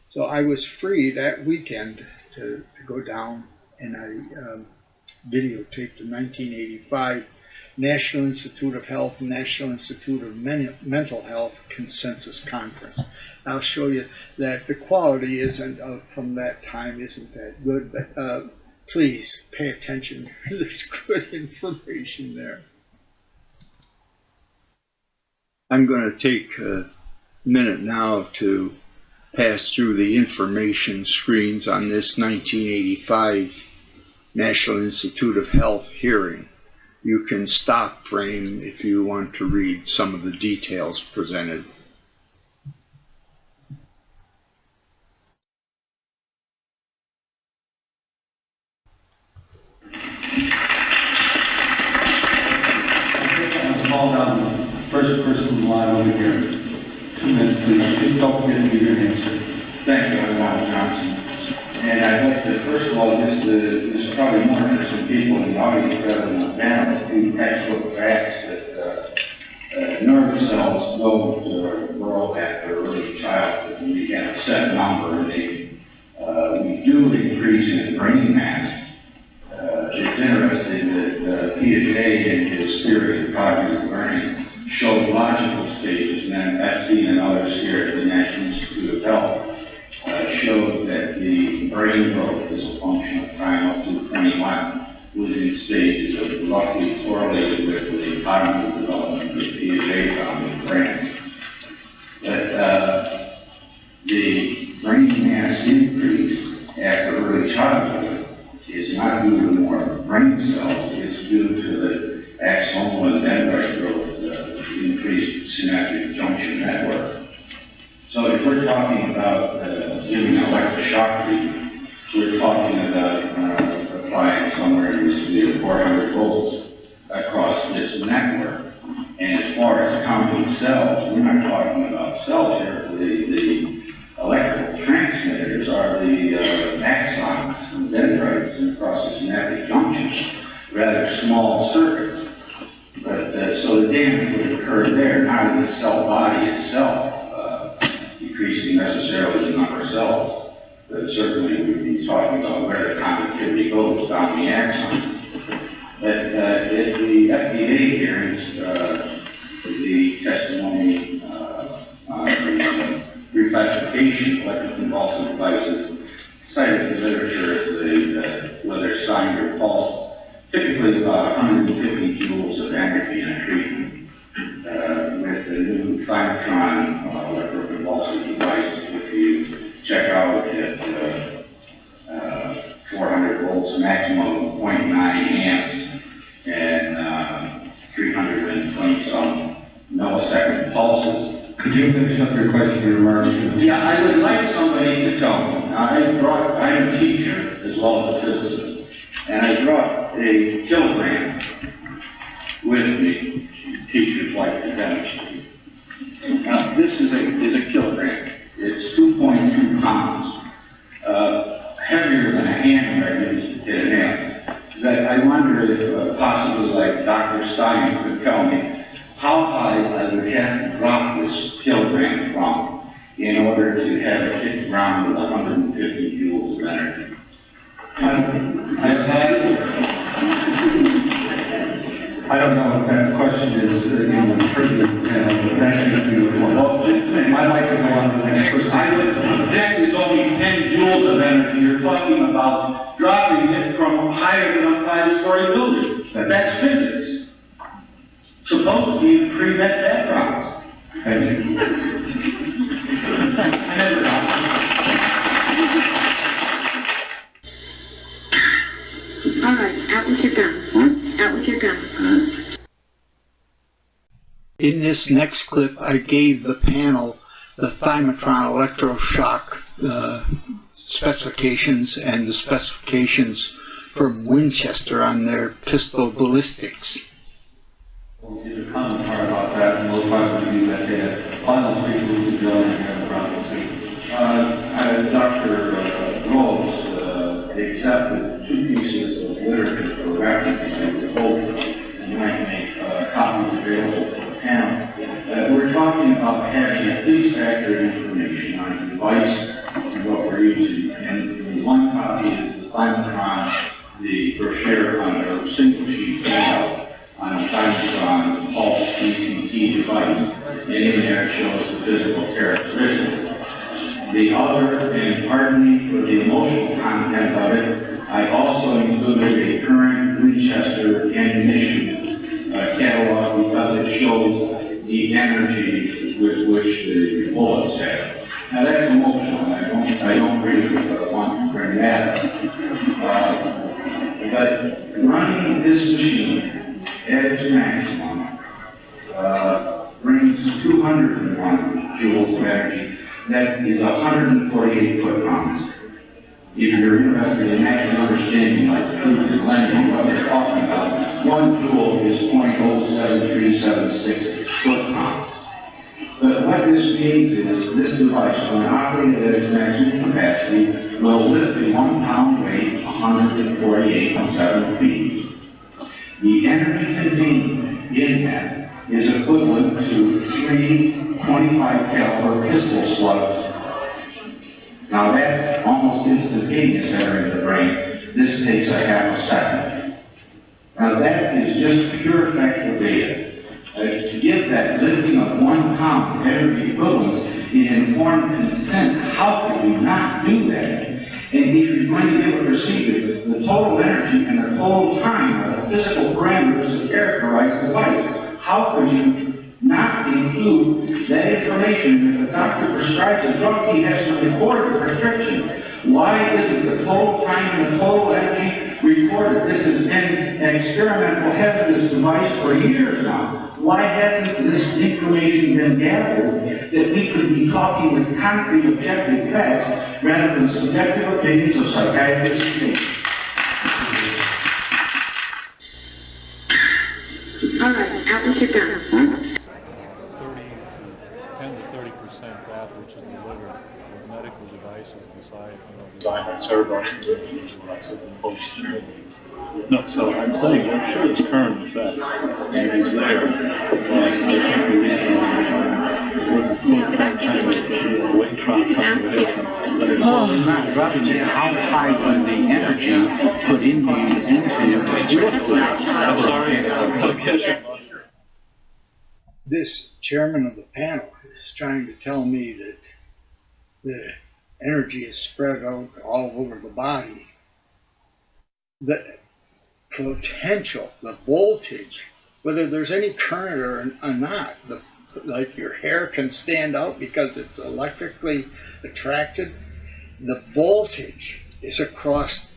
So I was free that weekend to go down, and I videotaped the 1985 National Institute of Health, National Institute of Mental Health Consensus Conference. I'll show you that the quality from that time isn't that good, but please pay attention. There's good information there. I'm going to take a minute now to pass through the information screens on this 1985 National Institute of Health hearing. You can stop frame if you want to read some of the details presented. I'll call down the first person in line over here. 2 minutes, please. Just don't forget to give your name, sir. Thank you, I'm Ron Johnson. And I'd like to, first of all, this is probably more interesting people in the audience rather than the panel, a few textbook facts that nerve cells don't grow after early childhood. We have a set number, and we do increase in brain mass. It's interesting that Piaget in his theory of cognitive learning showed logical stages, and then Epstein and others here at the National Institute of Health showed that the brain growth as a function of time up to 21 was in stages of roughly correlated with the cognitive development that Piaget found in the brain. But the brain mass increase after early childhood is not due to more brain cells, it's due to the axonal and dendrite growth, increased synaptic junction network. So if we're talking about giving electroshock treatment, we're talking about applying somewhere in this 400 volts across this network. And as far as counting cells, we're not talking about cells here. The electrical transmitters are the axons and dendrites across the synaptic junctions, rather small circuits. But so the damage would occur there, not in the cell body itself, decreasing necessarily the number of cells, but certainly we'd be talking about where the conductivity goes down the axon. But at the FDA hearings, the testimony on the reclassification of electroconvulsive devices cited the literature as whether signed or false, typically about 150 joules of energy in a treatment. With the new Thinotron electroconvulsive device, if you check out at 400 volts, maximum 0.9 amps, and 320-some millisecond pulses. Could you finish up your question, your remarks? Yeah, I would like somebody to tell me. I'm a teacher as well as a physicist, and I brought a kilogram with me. Teachers like to demonstrate. Now, this is a kilogram. It's 2.2 pounds, heavier than a hand I used to hit an amp. That I wonder if possibly, like Dr. Stein could tell me how high I would have to drop this kilogram from in order to have it hit the ground with 150 joules of energy. I don't know what that question is in the tribute panel, but that should be well, I'd like to go on to the next question. This is only 10 joules of energy. You're talking about dropping it from higher than a 5-story building. That's physics. Supposed to be pre-med background. Thank you. I never know. All right, out with your gun. Out with your gun. In this next clip, I gave the panel the Thymatron electroshock specifications and the specifications from Winchester on their pistol ballistics. We'll do the common part about that, and we'll possibly do that there. Final speech will be done here in the Dr. Rose accepted 2 pieces of literature for reference to the whole, and I can make copies available for the panel. We're talking about having at least accurate information on the device and what we're using. And the one copy is the Thymatron, the brochure on a single sheet handout on a Thymatron pulse ECT device. And in there it shows the physical characteristics. The other, and pardon me for the emotional content of it, I also included a current Winchester ammunition catalog because it shows the energy with which the bullets have. Now that's emotional. I don't really want to bring that up. But running this machine at its maximum brings 201 joules of energy. That is 148 foot-pounds. If you're interested in actually understanding like truth and lending what they're talking about, 1 joule is 0.07376 foot-pounds. But what this means is this device, when operated at its maximum capacity, will lift a 1 pound weight 148.7 feet. The energy contained in that is equivalent to 3 25 caliber pistol slugs. Now that's almost instantaneous entering the brain. This takes a half a second. Now that is just pure factual data. To give that lifting of 1 pound energy equivalence in informed consent, how could we not do that? And if you're going to be able to perceive it, the total energy and the total time are the physical parameters that characterize the device. How could you not include that information? If the doctor prescribes a drug, he has to record the prescription. Why isn't the total time and the total energy recorded? This has been an experimental hazardous device for years now. Why hasn't this information been gathered that we could be talking with concrete objective facts rather than subjective opinions of psychiatrists and patients? All right, out with your gun. 10 to 30% that which is delivered with medical devices design and ceremony devices and post-surgery. No, so I'm saying I'm sure there's current effect and it's there. I think the reason Well, they're not dropping it. How high would the energy put into This chairman of the panel is trying to tell me that the energy is spread out all over the body. The potential, the voltage, whether there's any current or not, like your hair can stand out because it's electrically attracted, the voltage is across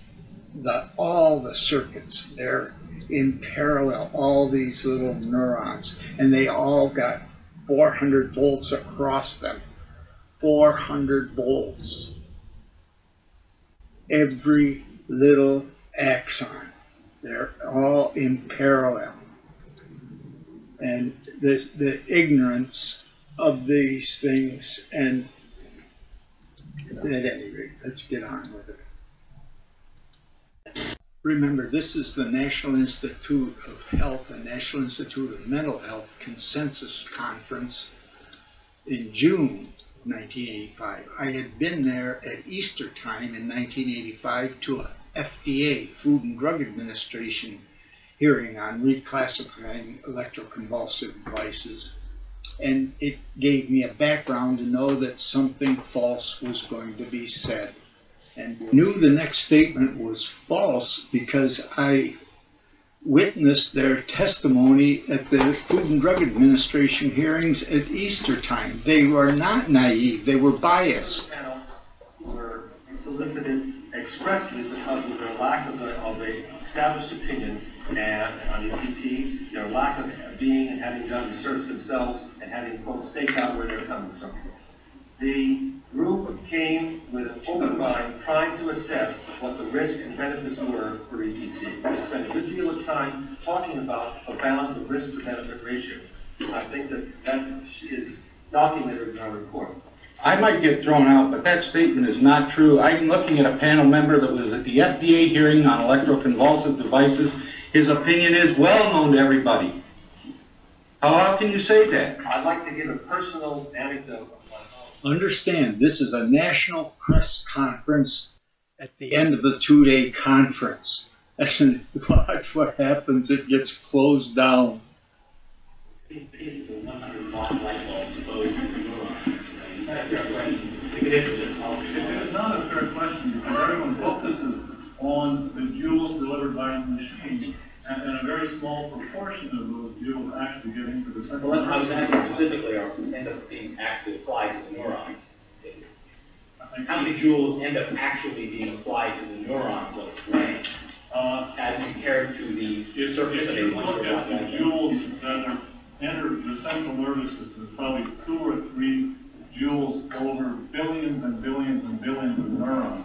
all the circuits. They're in parallel, all these little neurons, and they all got 400 volts across them. 400 volts. Every little axon. They're all in parallel. And the ignorance of these things, and at any rate, let's get on with it. Remember, this is the National Institute of Health and National Institute of Mental Health Consensus Conference in June 1985. I had been there at Easter time in 1985 to a FDA, Food and Drug Administration, hearing on reclassifying electroconvulsive devices. And it gave me a background to know that something false was going to be said. And knew the next statement was false because I witnessed their testimony at the Food and Drug Administration hearings at Easter time. They were not naive, they were biased. Were solicited expressly because of their lack of a established opinion and on ECT, their lack of being and having done research themselves and having, quote, staked out where they're coming from. The group came with an open mind, trying to assess what the risks and benefits were for ECT. We spent a good deal of time talking about a balance of risk to benefit ratio. I think that is documented in our report. I might get thrown out, but that statement is not true. I'm looking at a panel member that was at the FDA hearing on electroconvulsive devices. His opinion is well known to everybody. How can you say that? I'd like to give a personal anecdote. Understand, this is a national press conference at the end of the 2-day conference. And watch what happens, it gets closed down. These pieces of 100-watt light bulbs opposed to the neurons. That's your question. It is not a fair question because everyone focuses on the joules delivered by the machine, and a very small proportion of those joules actually get into the central. Well, I was asking specifically, or end up being actually applied to the neurons. How many joules end up actually being applied to the neurons of the brain, as compared to the surface of a 100-watt light bulb? If you look at the joules that enter the central nervous system, probably 2 or 3 joules over billions and billions and billions of neurons.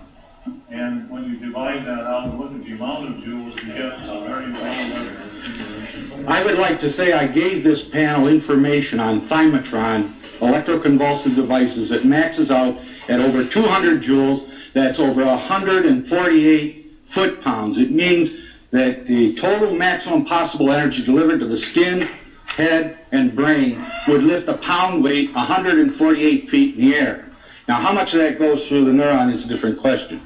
And when you divide that out and look at the amount of joules, you get a very low level of stimulation. I would like to say I gave this panel information on Thymatron, electroconvulsive devices, that maxes out at over 200 joules. That's over 148 foot-pounds. It means that the total maximum possible energy delivered to the skin, head, and brain would lift a pound weight 148 feet in the air. Now, how much of that goes through the neuron is a different question.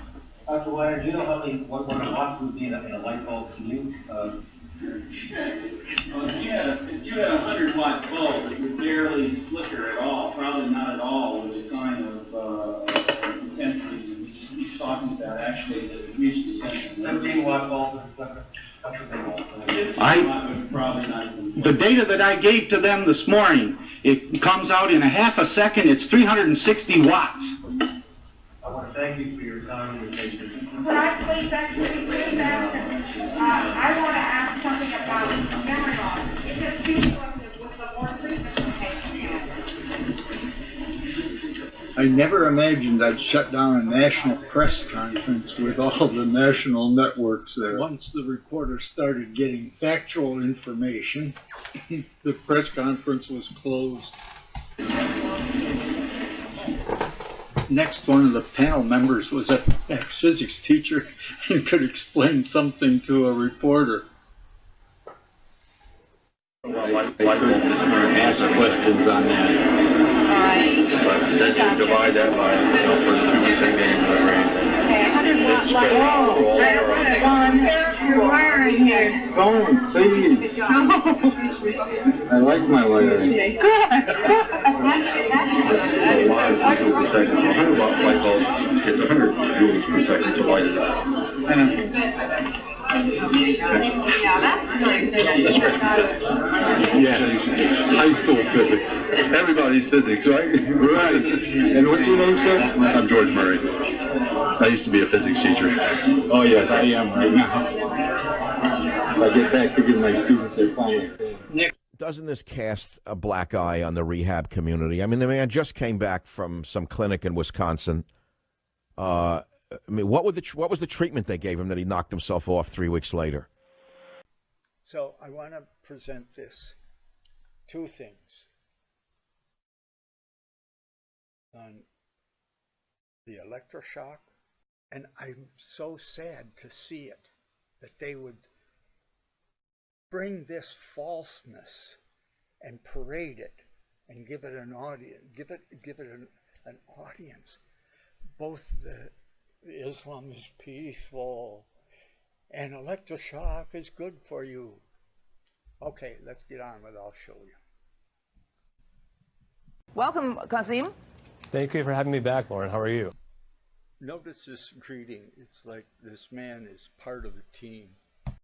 Dr. Weiner, do you know how many, what watts would be in a light bulb to you? If you had a 100-watt bulb, it would barely flicker at all, probably not at all, with the kind of intensity he's talking about, actually, that would reach the central nervous. 15-watt bulb would flicker. The data that I gave to them this morning, it comes out in a half a second. It's 360 watts. I want to thank you for your time and your patience. Could I please actually do that? I want to ask something about memory loss. Is it cumulative with the more treatment the patient has? I never imagined I'd shut down a national press conference with all the national networks there. Once the reporter started getting factual information, the press conference was closed. Next, one of the panel members was an ex-physics teacher and could explain something to a reporter. I couldn't ask questions on that. But then you divide that by, for the 2 weeks I gave the brain. Okay, 100-watt light bulb. You're wiring here. Don't, please. I like my wiring. Good. A lot of joules per second. 100-watt light bulb gets 100 joules per second to light it up. Yeah, that's good. Yes, high school physics. Everybody's physics, right? Right. And what's your name, sir? I'm George Murray. I used to be a physics teacher. Oh, yes, I am right now. I get back to give my students their final thing. Doesn't this cast a black eye on the rehab community? I mean, the man just came back from some clinic in Wisconsin. I mean, what was the treatment they gave him that he knocked himself off 3 weeks later? So I want to present this. 2 things. On the electroshock, and I'm so sad to see it, that they would bring this falseness and parade it and give it an audience, give it an audience. Both the Islam is peaceful and electroshock is good for you. Okay, let's get on with it. I'll show you. Welcome, Qasim. Thank you for having me back, Lauren. How are you? Notice this greeting. It's like this man is part of the team.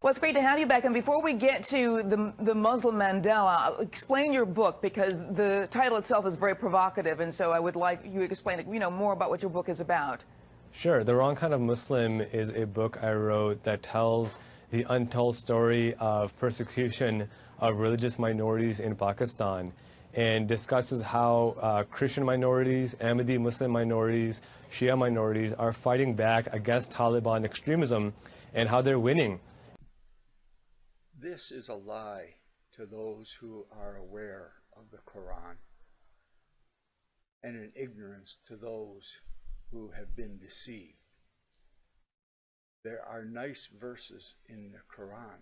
Well, it's great to have you back. And before we get to the Muslim Mandela, explain your book, because the title itself is very provocative, and so I would like you to explain, more about what your book is about. Sure. The Wrong Kind of Muslim is a book I wrote that tells the untold story of persecution of religious minorities in Pakistan. and discusses how Christian minorities, Ahmadi Muslim minorities, Shia minorities are fighting back against Taliban extremism and how they're winning. This is a lie to those who are aware of the Quran, and an ignorance to those who have been deceived. There are nice verses in the Quran,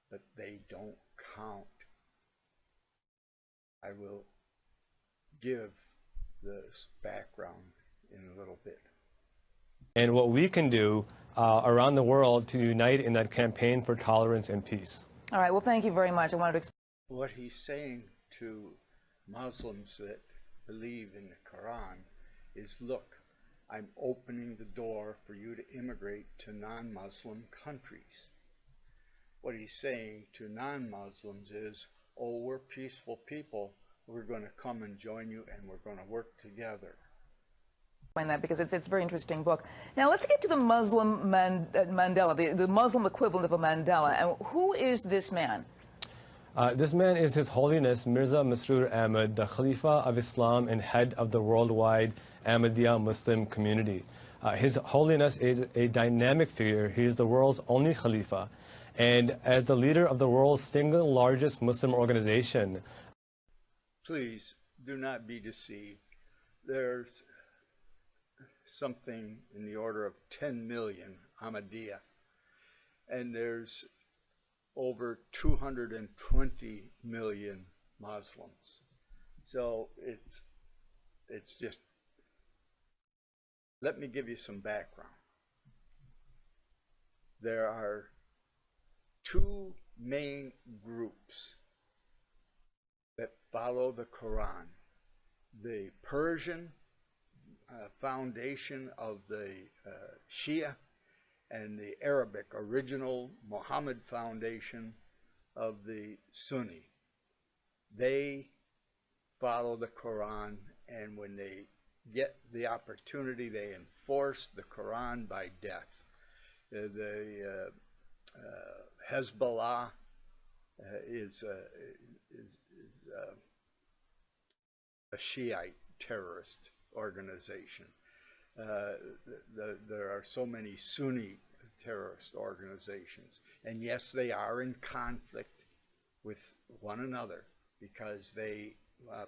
but they don't count. I will give this background in a little bit. And what we can do around the world to unite in that campaign for tolerance and peace. All right, well, thank you very much. I wanted to... What he's saying to Muslims that believe in the Quran is, look, I'm opening the door for you to immigrate to non-Muslim countries. What he's saying to non-Muslims is, oh, we're peaceful people, we're going to come and join you and we're going to work together. That because it's a very interesting book. Now let's get to the Muslim Mandela, the Muslim equivalent of a Mandela. And who is this man? This man is His Holiness Mirza Masroor Ahmad, the Khalifa of Islam and head of the worldwide Ahmadiyya Muslim community. His Holiness is a dynamic figure. He is the world's only Khalifa. And as the leader of the world's single largest Muslim organization. Please do not be deceived. There's something in the order of 10 million Ahmadiyya, and there's over 220 million Muslims. So it's just, let me give you some background. There are two main groups that follow the Quran. The Persian foundation of the Shia, and the Arabic original Muhammad foundation of the Sunni. They follow the Quran, and when they get the opportunity, they enforce the Quran by death. The Hezbollah is a Shiite terrorist organization. There are so many Sunni terrorist organizations, and yes, they are in conflict with one another because they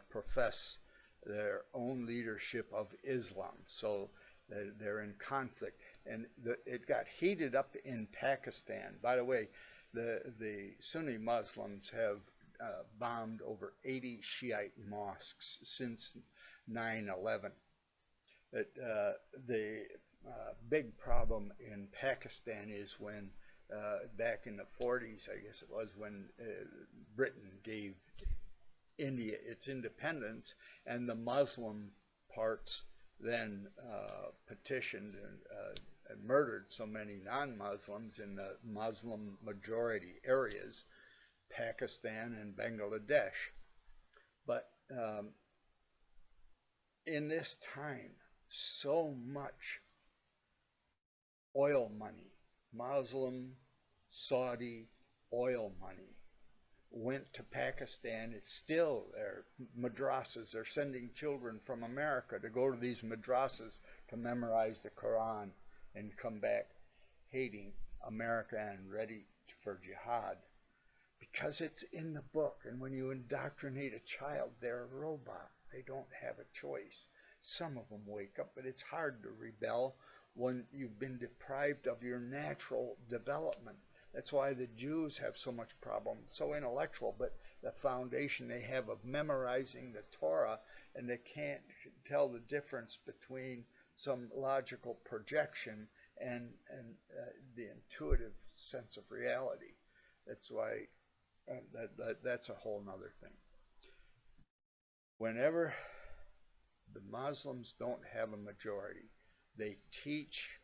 profess their own leadership of Islam, so they're in conflict. And it got heated up in Pakistan. By the way, the Sunni Muslims have bombed over 80 Shiite mosques since 9/11. The big problem in Pakistan is when back in the 40s, I guess it was, when Britain gave India its independence, and the Muslim parts then petitioned and murdered so many non-Muslims in the Muslim majority areas, Pakistan and Bangladesh. But in this time, so much oil money, Muslim, Saudi oil money, went to Pakistan. It's still there. Madrasas are sending children from America to go to these madrasas to memorize the Quran and come back hating America and ready for jihad. Because it's in the book, and when you indoctrinate a child, they're a robot. They don't have a choice. Some of them wake up, but it's hard to rebel when you've been deprived of your natural development. That's why the Jews have so much problem, so intellectual, but the foundation they have of memorizing the Torah, and they can't tell the difference between some logical projection and the intuitive sense of reality. That's why that's a whole nother thing. Whenever the Muslims don't have a majority, they teach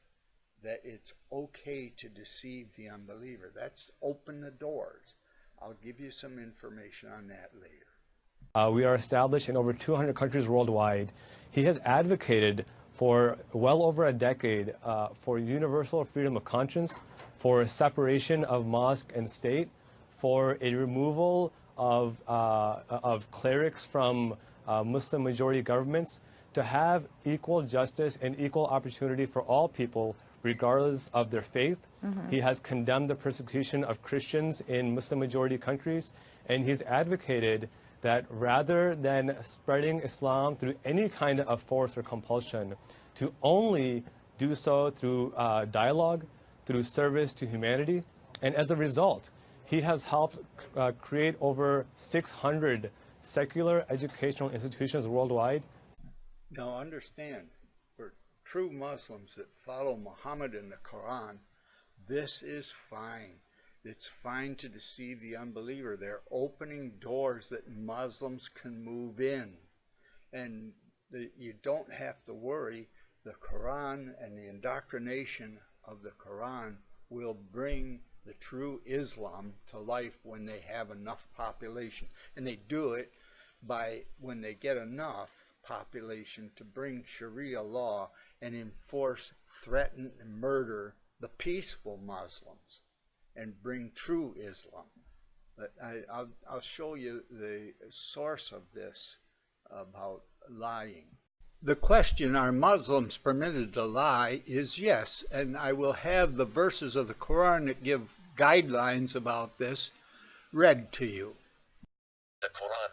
that it's okay to deceive the unbeliever. That's open the doors. I'll give you some information on that later. We are established in over 200 countries worldwide. He has advocated for well over a decade for universal freedom of conscience, for separation of mosque and state, for a removal of clerics from Muslim majority governments to have equal justice and equal opportunity for all people, regardless of their faith. He has condemned the persecution of Christians in Muslim majority countries, and he's advocated that rather than spreading Islam through any kind of force or compulsion, to only do so through dialogue, through service to humanity. And as a result, he has helped create over 600 secular educational institutions worldwide. Now understand, for true Muslims that follow Muhammad and the Quran, this is fine. It's fine to deceive the unbeliever. They're opening doors that Muslims can move in. And you don't have to worry. The Quran and the indoctrination of the Quran will bring the true Islam to life when they have enough population. And they do it by when they get enough population to bring Sharia law and enforce, threaten, and murder the peaceful Muslims and bring true Islam. But I'll show you the source of this about lying. The question, are Muslims permitted to lie, is yes, and I will have the verses of the Quran that give guidelines about this read to you. The Quran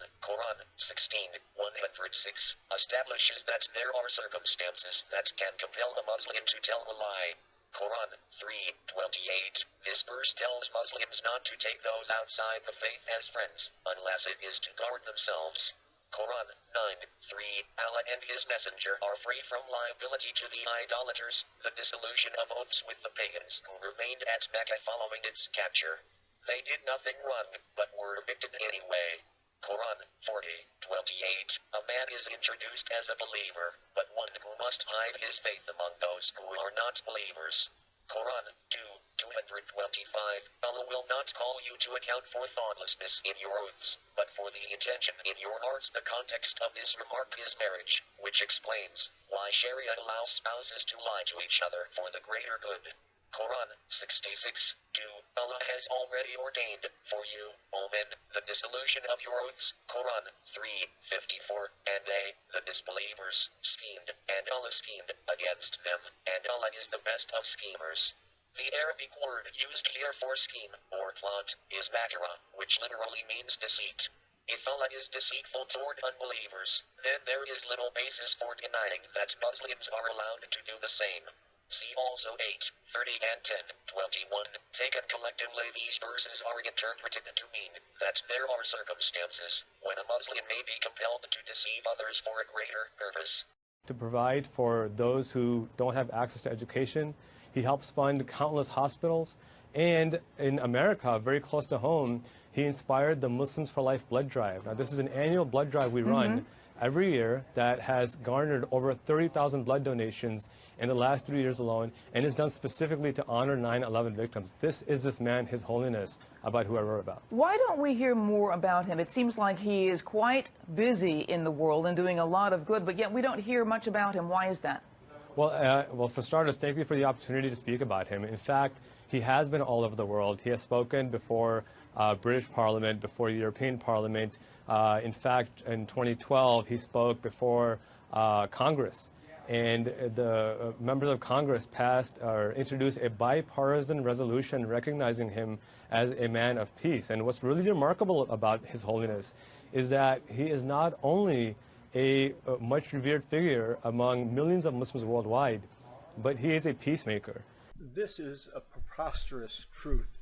16:106, establishes that there are circumstances that can compel a Muslim to tell a lie. Quran 3:28, this verse tells Muslims not to take those outside the faith as friends, unless it is to guard themselves. Quran 9:3, Allah and His Messenger are free from liability to the idolaters, the dissolution of oaths with the pagans who remained at Mecca following its capture. They did nothing wrong, but were evicted anyway. Quran 40:28, a man is introduced as a believer, but one who must hide his faith among those who are not believers. Quran 2:225, Allah will not call you to account for thoughtlessness in your oaths, but for the intention in your hearts. The context of this remark is marriage, which explains why Sharia allows spouses to lie to each other for the greater good. Quran 66:2, Allah has already ordained for you, O men, the dissolution of your oaths. Quran 3:54, and they, the disbelievers, schemed, and Allah schemed against them, and Allah is the best of schemers. The Arabic word used here for scheme, or plot, is makara, which literally means deceit. If Allah is deceitful toward unbelievers, then there is little basis for denying that Muslims are allowed to do the same. See also 8:30 and 10:21. Taken collectively, these verses are interpreted to mean that there are circumstances when a Muslim may be compelled to deceive others for a greater purpose. To provide for those who don't have access to education, he helps fund countless hospitals. And in America, very close to home, he inspired the Muslims for Life blood drive. Now, this is an annual blood drive we run every year that has garnered over 30,000 blood donations in the last 3 years alone, and is done specifically to honor 9/11 victims. This is this man, His Holiness, about who I wrote about. Why don't we hear more about him? It seems like he is quite busy in the world and doing a lot of good, but yet we don't hear much about him. Why is that? Well, for starters, thank you for the opportunity to speak about him. In fact, he has been all over the world. He has spoken before British Parliament, before European Parliament. In fact, in 2012, he spoke before Congress. And the members of Congress passed or introduced a bipartisan resolution recognizing him as a man of peace. And what's really remarkable about His Holiness is that he is not only a much revered figure among millions of Muslims worldwide, but he is a peacemaker. This is a preposterous truth.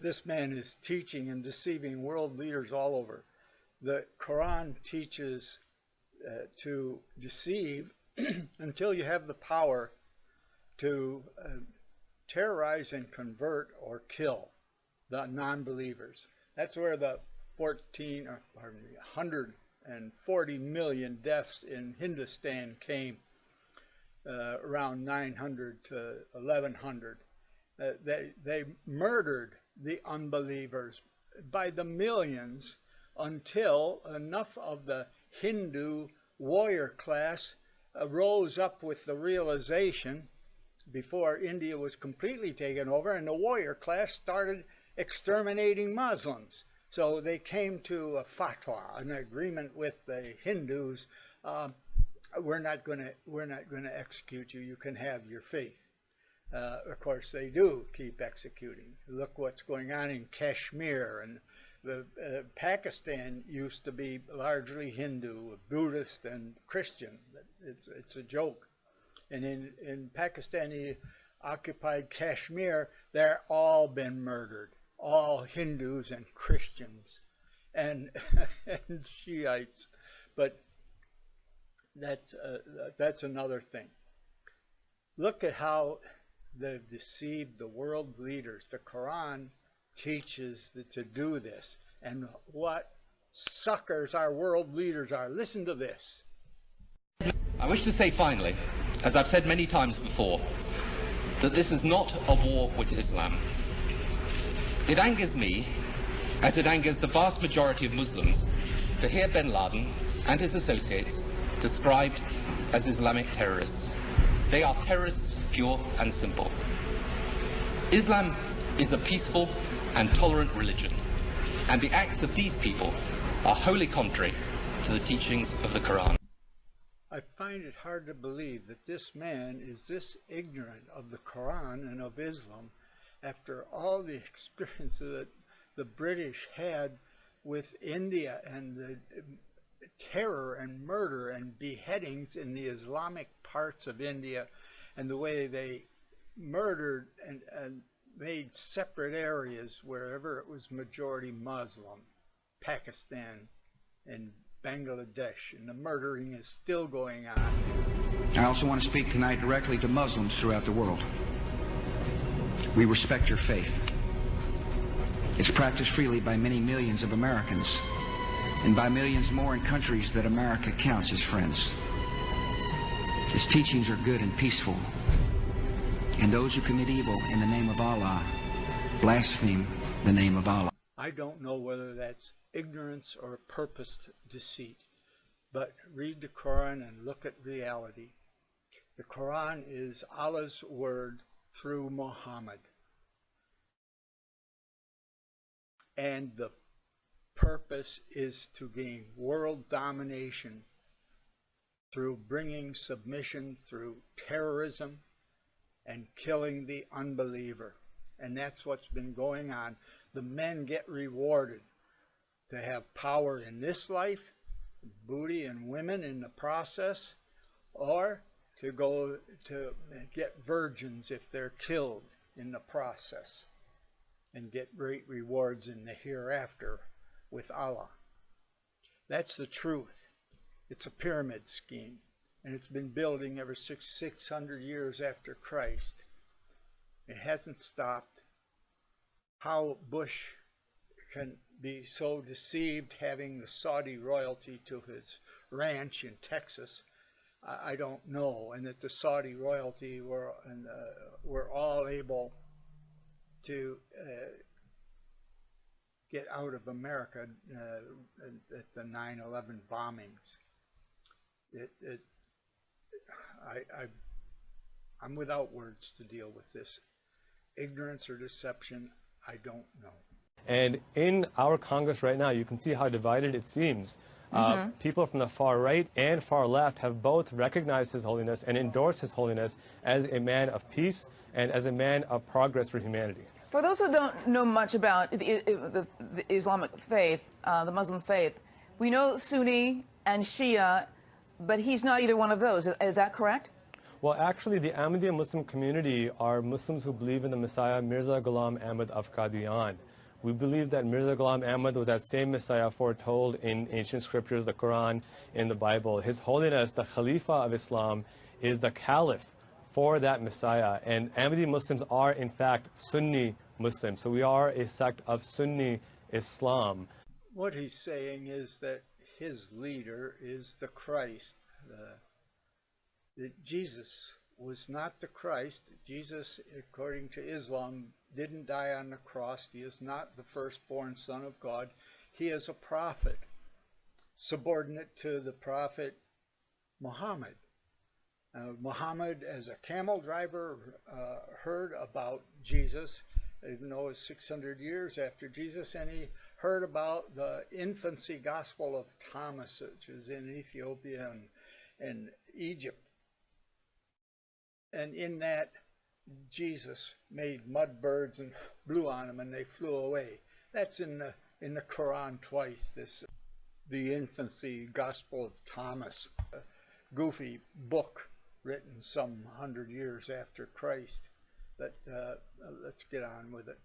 This man is teaching and deceiving world leaders all over. The Quran teaches to deceive until you have the power to terrorize and convert or kill the non-believers. That's where the 140 million deaths in Hindustan came around 900 to 1100. They murdered the unbelievers by the millions until enough of the Hindu warrior class rose up with the realization, before India was completely taken over, and the warrior class started exterminating Muslims. So they came to a fatwa, an agreement with the Hindus. We're not going to execute you. You can have your faith. Of course, they do keep executing. Look what's going on in Kashmir, and Pakistan used to be largely Hindu, Buddhist, and Christian. It's a joke. And in Pakistani occupied Kashmir, they're all been murdered, all Hindus and Christians and Shiites. But that's another thing. Look at how they've deceived the world leaders. The Quran teaches to do this, and what suckers our world leaders are. Listen to this. I wish to say finally, as I've said many times before, that this is not a war with Islam. It angers me, as it angers the vast majority of Muslims, to hear bin Laden and his associates described as Islamic terrorists. They are terrorists, pure and simple. Islam is a peaceful and tolerant religion, and the acts of these people are wholly contrary to the teachings of the Quran. I find it hard to believe that this man is this ignorant of the Quran and of Islam after all the experience that the British had with India and the terror and murder and beheadings in the Islamic parts of India, and the way they murdered and made separate areas wherever it was majority Muslim, Pakistan and Bangladesh, and the murdering is still going on. I also want to speak tonight directly to Muslims throughout the world. We respect your faith. It's practiced freely by many millions of Americans, and by millions more in countries that America counts as friends. Its teachings are good and peaceful, and those who commit evil in the name of Allah blaspheme the name of Allah. I don't know whether that's ignorance or purposed deceit, but read the Quran and look at reality. The Quran is Allah's word through Muhammad, and the purpose is to gain world domination through bringing submission through terrorism and killing the unbeliever. And that's what's been going on. The men get rewarded to have power in this life, booty and women in the process, or to go to get virgins if they're killed in the process, and get great rewards in the hereafter with Allah. That's the truth. It's a pyramid scheme, and it's been building ever 600 years after Christ. It hasn't stopped. How Bush can be so deceived having the Saudi royalty to his ranch in Texas, I don't know, and that the Saudi royalty were all able to get out of America at the 9/11 bombings. I'm without words to deal with this. Ignorance or deception, I don't know. And in our Congress right now, you can see how divided it seems. People from the far right and far left have both recognized His Holiness and endorsed His Holiness as a man of peace and as a man of progress for humanity. For those who don't know much about the Islamic faith, the Muslim faith, we know Sunni and Shia, but he's not either one of those. Is that correct? Well, actually, the Ahmadiyya Muslim community are Muslims who believe in the Messiah, Mirza Ghulam Ahmad of Qadian. We believe that Mirza Ghulam Ahmad was that same Messiah foretold in ancient scriptures, the Quran, in the Bible. His Holiness, the Khalifa of Islam, is the Caliph for that Messiah. And Ahmadiyya Muslims are, in fact, Sunni Muslims. So we are a sect of Sunni Islam. What he's saying is that his leader is the Christ. That Jesus was not the Christ. Jesus, according to Islam, didn't die on the cross. He is not the firstborn Son of God. He is a prophet, subordinate to the prophet Muhammad. Muhammad, as a camel driver, heard about Jesus even though it was 600 years after Jesus, and he heard about the infancy gospel of Thomas, which is in Ethiopia and Egypt. And in that, Jesus made mud birds and blew on them, and they flew away. That's in the Quran twice. The infancy gospel of Thomas, a goofy book written some 100 years after Christ. But let's get on with it.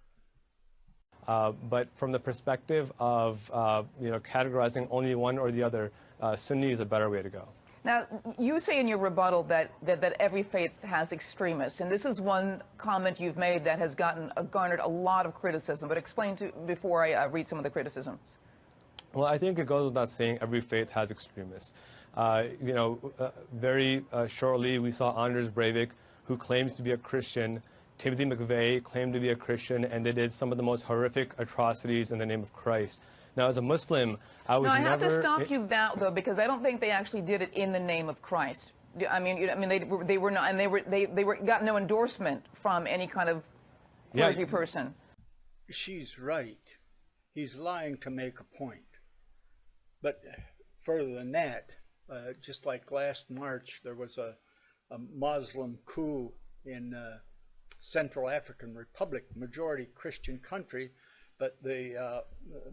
But from the perspective of categorizing only one or the other, Sunni is a better way to go. Now, you say in your rebuttal that every faith has extremists, and this is one comment you've made that has garnered a lot of criticism. But explain before I read some of the criticisms. Well, I think it goes without saying every faith has extremists. Very shortly we saw Anders Breivik, who claims to be a Christian. Timothy McVeigh claimed to be a Christian, and they did some of the most horrific atrocities in the name of Christ. Now, as a Muslim, I would never... No, I have to stop you though, because I don't think they actually did it in the name of Christ. I mean, they were not, and they got no endorsement from any kind of clergy person. She's right. He's lying to make a point. But further than that, just like last March, there was a Muslim coup in Central African Republic, majority Christian country, but the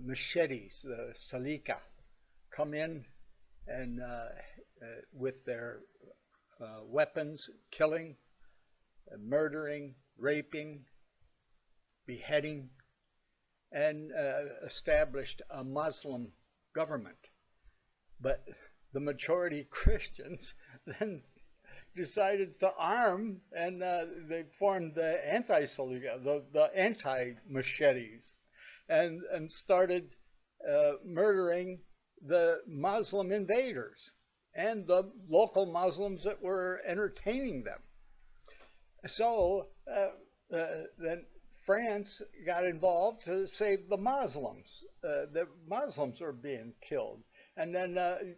machetes, the salika, come in and with their weapons, killing, murdering, raping, beheading, and established a Muslim government. But the majority Christians then decided to arm, and they formed the anti-salika, the anti-machetes, and started murdering the Muslim invaders and the local Muslims that were entertaining them. So then France got involved to save the Muslims. The Muslims were being killed. And then the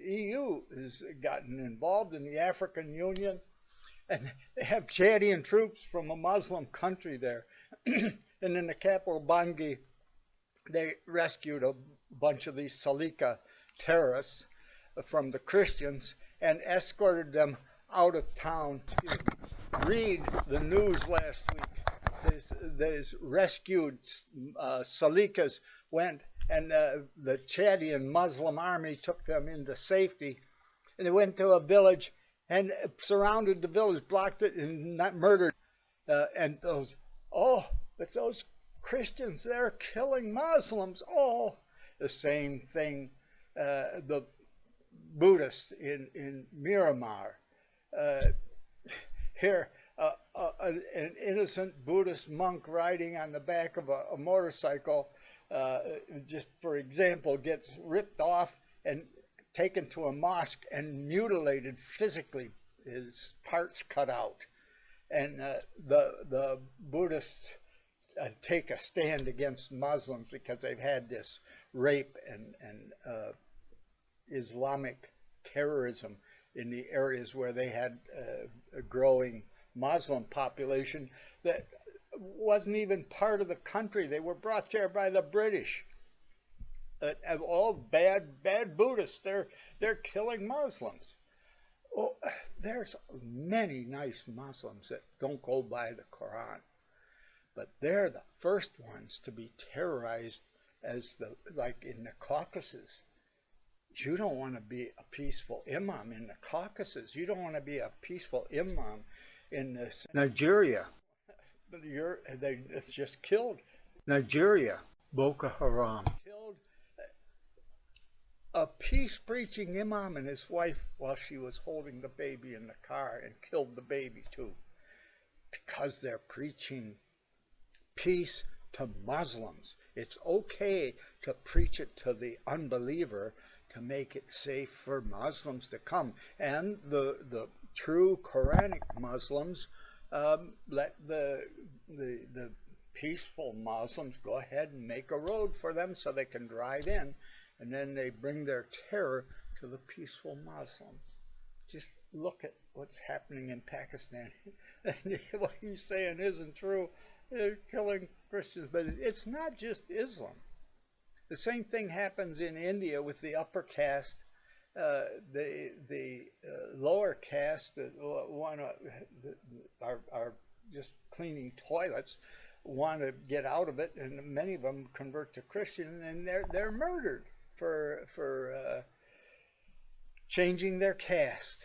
EU has gotten involved in the African Union, and they have Chadian troops from a Muslim country there. And in the capital, Bangui, they rescued a bunch of these Salika terrorists from the Christians and escorted them out of town. Read the news last week. These rescued Salikas went, and the Chadian Muslim army took them into safety. And they went to a village and surrounded the village, blocked it, and not murdered. And those Christians, they're killing Muslims. Oh, the same thing. The Buddhists in Myanmar. Here, an innocent Buddhist monk riding on the back of a motorcycle, just for example, gets ripped off and taken to a mosque and mutilated physically, his parts cut out. And the Buddhists take a stand against Muslims because they've had this rape and Islamic terrorism in the areas where they had a growing Muslim population that wasn't even part of the country. They were brought there by the British. All bad Buddhists. They're killing Muslims. Oh, there's many nice Muslims that don't go by the Quran, but they're the first ones to be terrorized, like in the Caucasus. You don't want to be a peaceful imam in the Caucasus. You don't want to be a peaceful imam in Nigeria. It's just killed. Nigeria, Boko Haram killed a peace-preaching imam and his wife while she was holding the baby in the car, and killed the baby too, because they're preaching peace to Muslims. It's okay to preach it to the unbeliever to make it safe for Muslims to come. And the true Quranic Muslims let the peaceful Muslims go ahead and make a road for them so they can drive in, and then they bring their terror to the peaceful Muslims. just look at what's happening in Pakistan. What he's saying isn't true. They're killing Christians, but it's not just Islam. The same thing happens in India with the upper caste. The lower caste that are just cleaning toilets want to get out of it, and many of them convert to Christian, and they're murdered for changing their caste.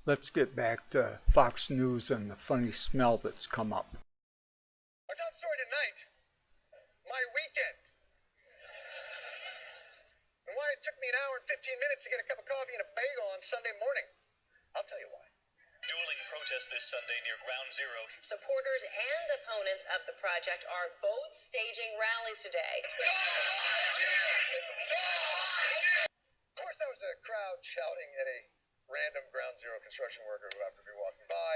Let's get back to Fox News and the funny smell that's come up. Our top story tonight, my weekend. And why it took me an hour and 15 minutes to get a cup of coffee and a bagel on Sunday morning. I'll tell you why. Dueling protests this Sunday near Ground Zero. Supporters and opponents of the project are both staging rallies today. Of course, there was a crowd shouting at a random Ground Zero construction worker who happened to be walking by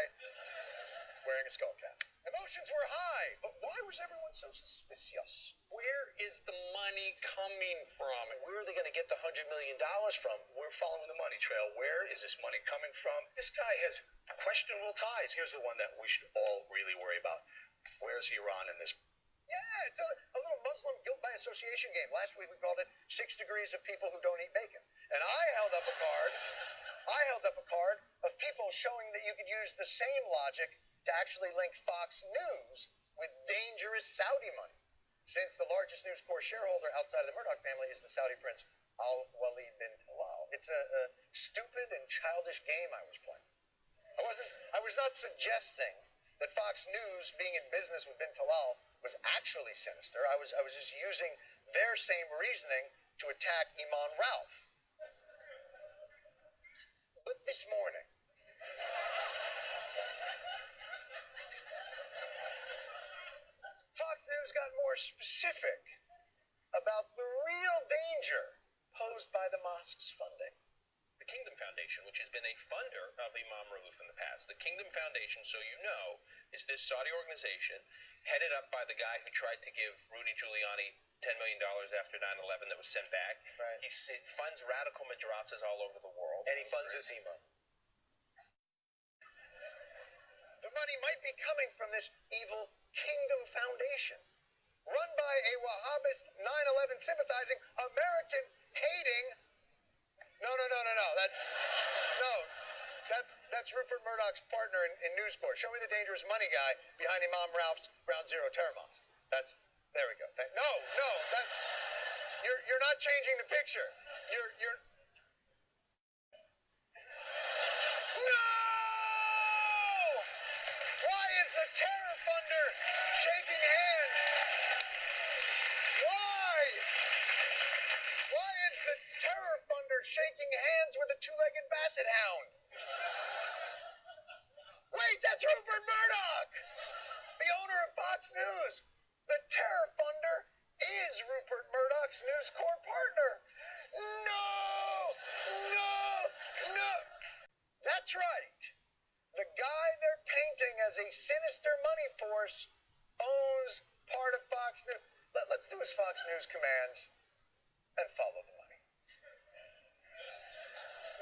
wearing a skull cap. Emotions were high, but why was everyone so suspicious? Where is the money coming from? Where are they going to get the $100 million from? We're following the money trail. Where is this money coming from? This guy has questionable ties. Here's the one that we should all really worry about. Where's Iran in this? Yeah, it's a little Muslim guilt by association game. Last week we called it 6 Degrees of People Who Don't Eat Bacon. And I held up a card of people showing that you could use the same logic to actually link Fox News with dangerous Saudi money, since the largest News Corp shareholder outside of the Murdoch family is the Saudi prince Al-Walid bin Talal. It's a stupid and childish game I was playing. I was not suggesting that Fox News being in business with bin Talal was actually sinister. I was just using their same reasoning to attack Imam Ralph. But this morning, Fox News got more specific about the real danger posed by the mosque's funding. The Kingdom Foundation, which has been a funder of Imam Rauf in the past. The Kingdom Foundation, so you know, is this Saudi organization headed up by the guy who tried to give Rudy Giuliani $10 million after 9/11 that was sent back. Right. He funds radical madrasas all over the world. And he funds his imam. The money might be coming from this evil Kingdom Foundation, run by a Wahhabist 9/11 sympathizing, American hating. No. That's Rupert Murdoch's partner in News Corp. Show me the dangerous money guy behind Imam Ralph's Ground Zero terror mosque. There we go. You're not changing the picture. You're No! Why is the terror funder shaking hands? Why is the terror funder shaking hands with a two-legged basset hound? Wait, that's Rupert Murdoch, the owner of Fox News. The terror funder is Rupert Murdoch's News Corp partner. No! That's right. The guy they're painting as a sinister money force owns part of Fox News. Let's do as Fox News commands and follow the money.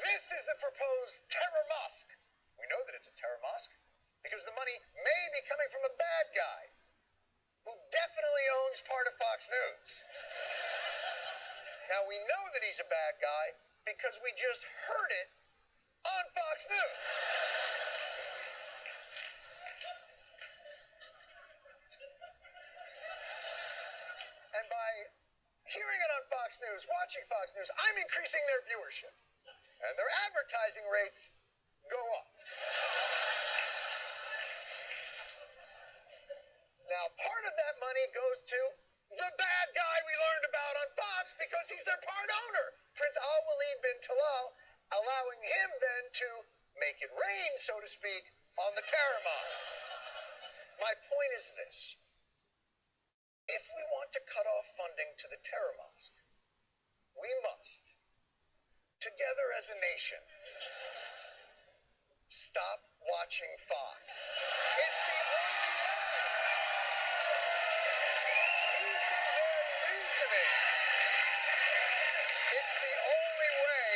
This is the proposed terror mosque. We know that it's a terror mosque because the money may be coming from a bad guy who definitely owns part of Fox News. Now, we know that he's a bad guy because we just heard it on Fox News. And by hearing it on Fox News, watching Fox News, I'm increasing their viewership. And their advertising rates go up. Now, part of that money goes to the bad guy we learned about on Fox because he's their part owner, Prince Al-Walid bin Talal, allowing him then to make it rain, so to speak, on the terror mosque. My point is this. If we want to cut off funding to the terror mosque, we must, together as a nation, stop watching Fox. It's the only way. It's the only way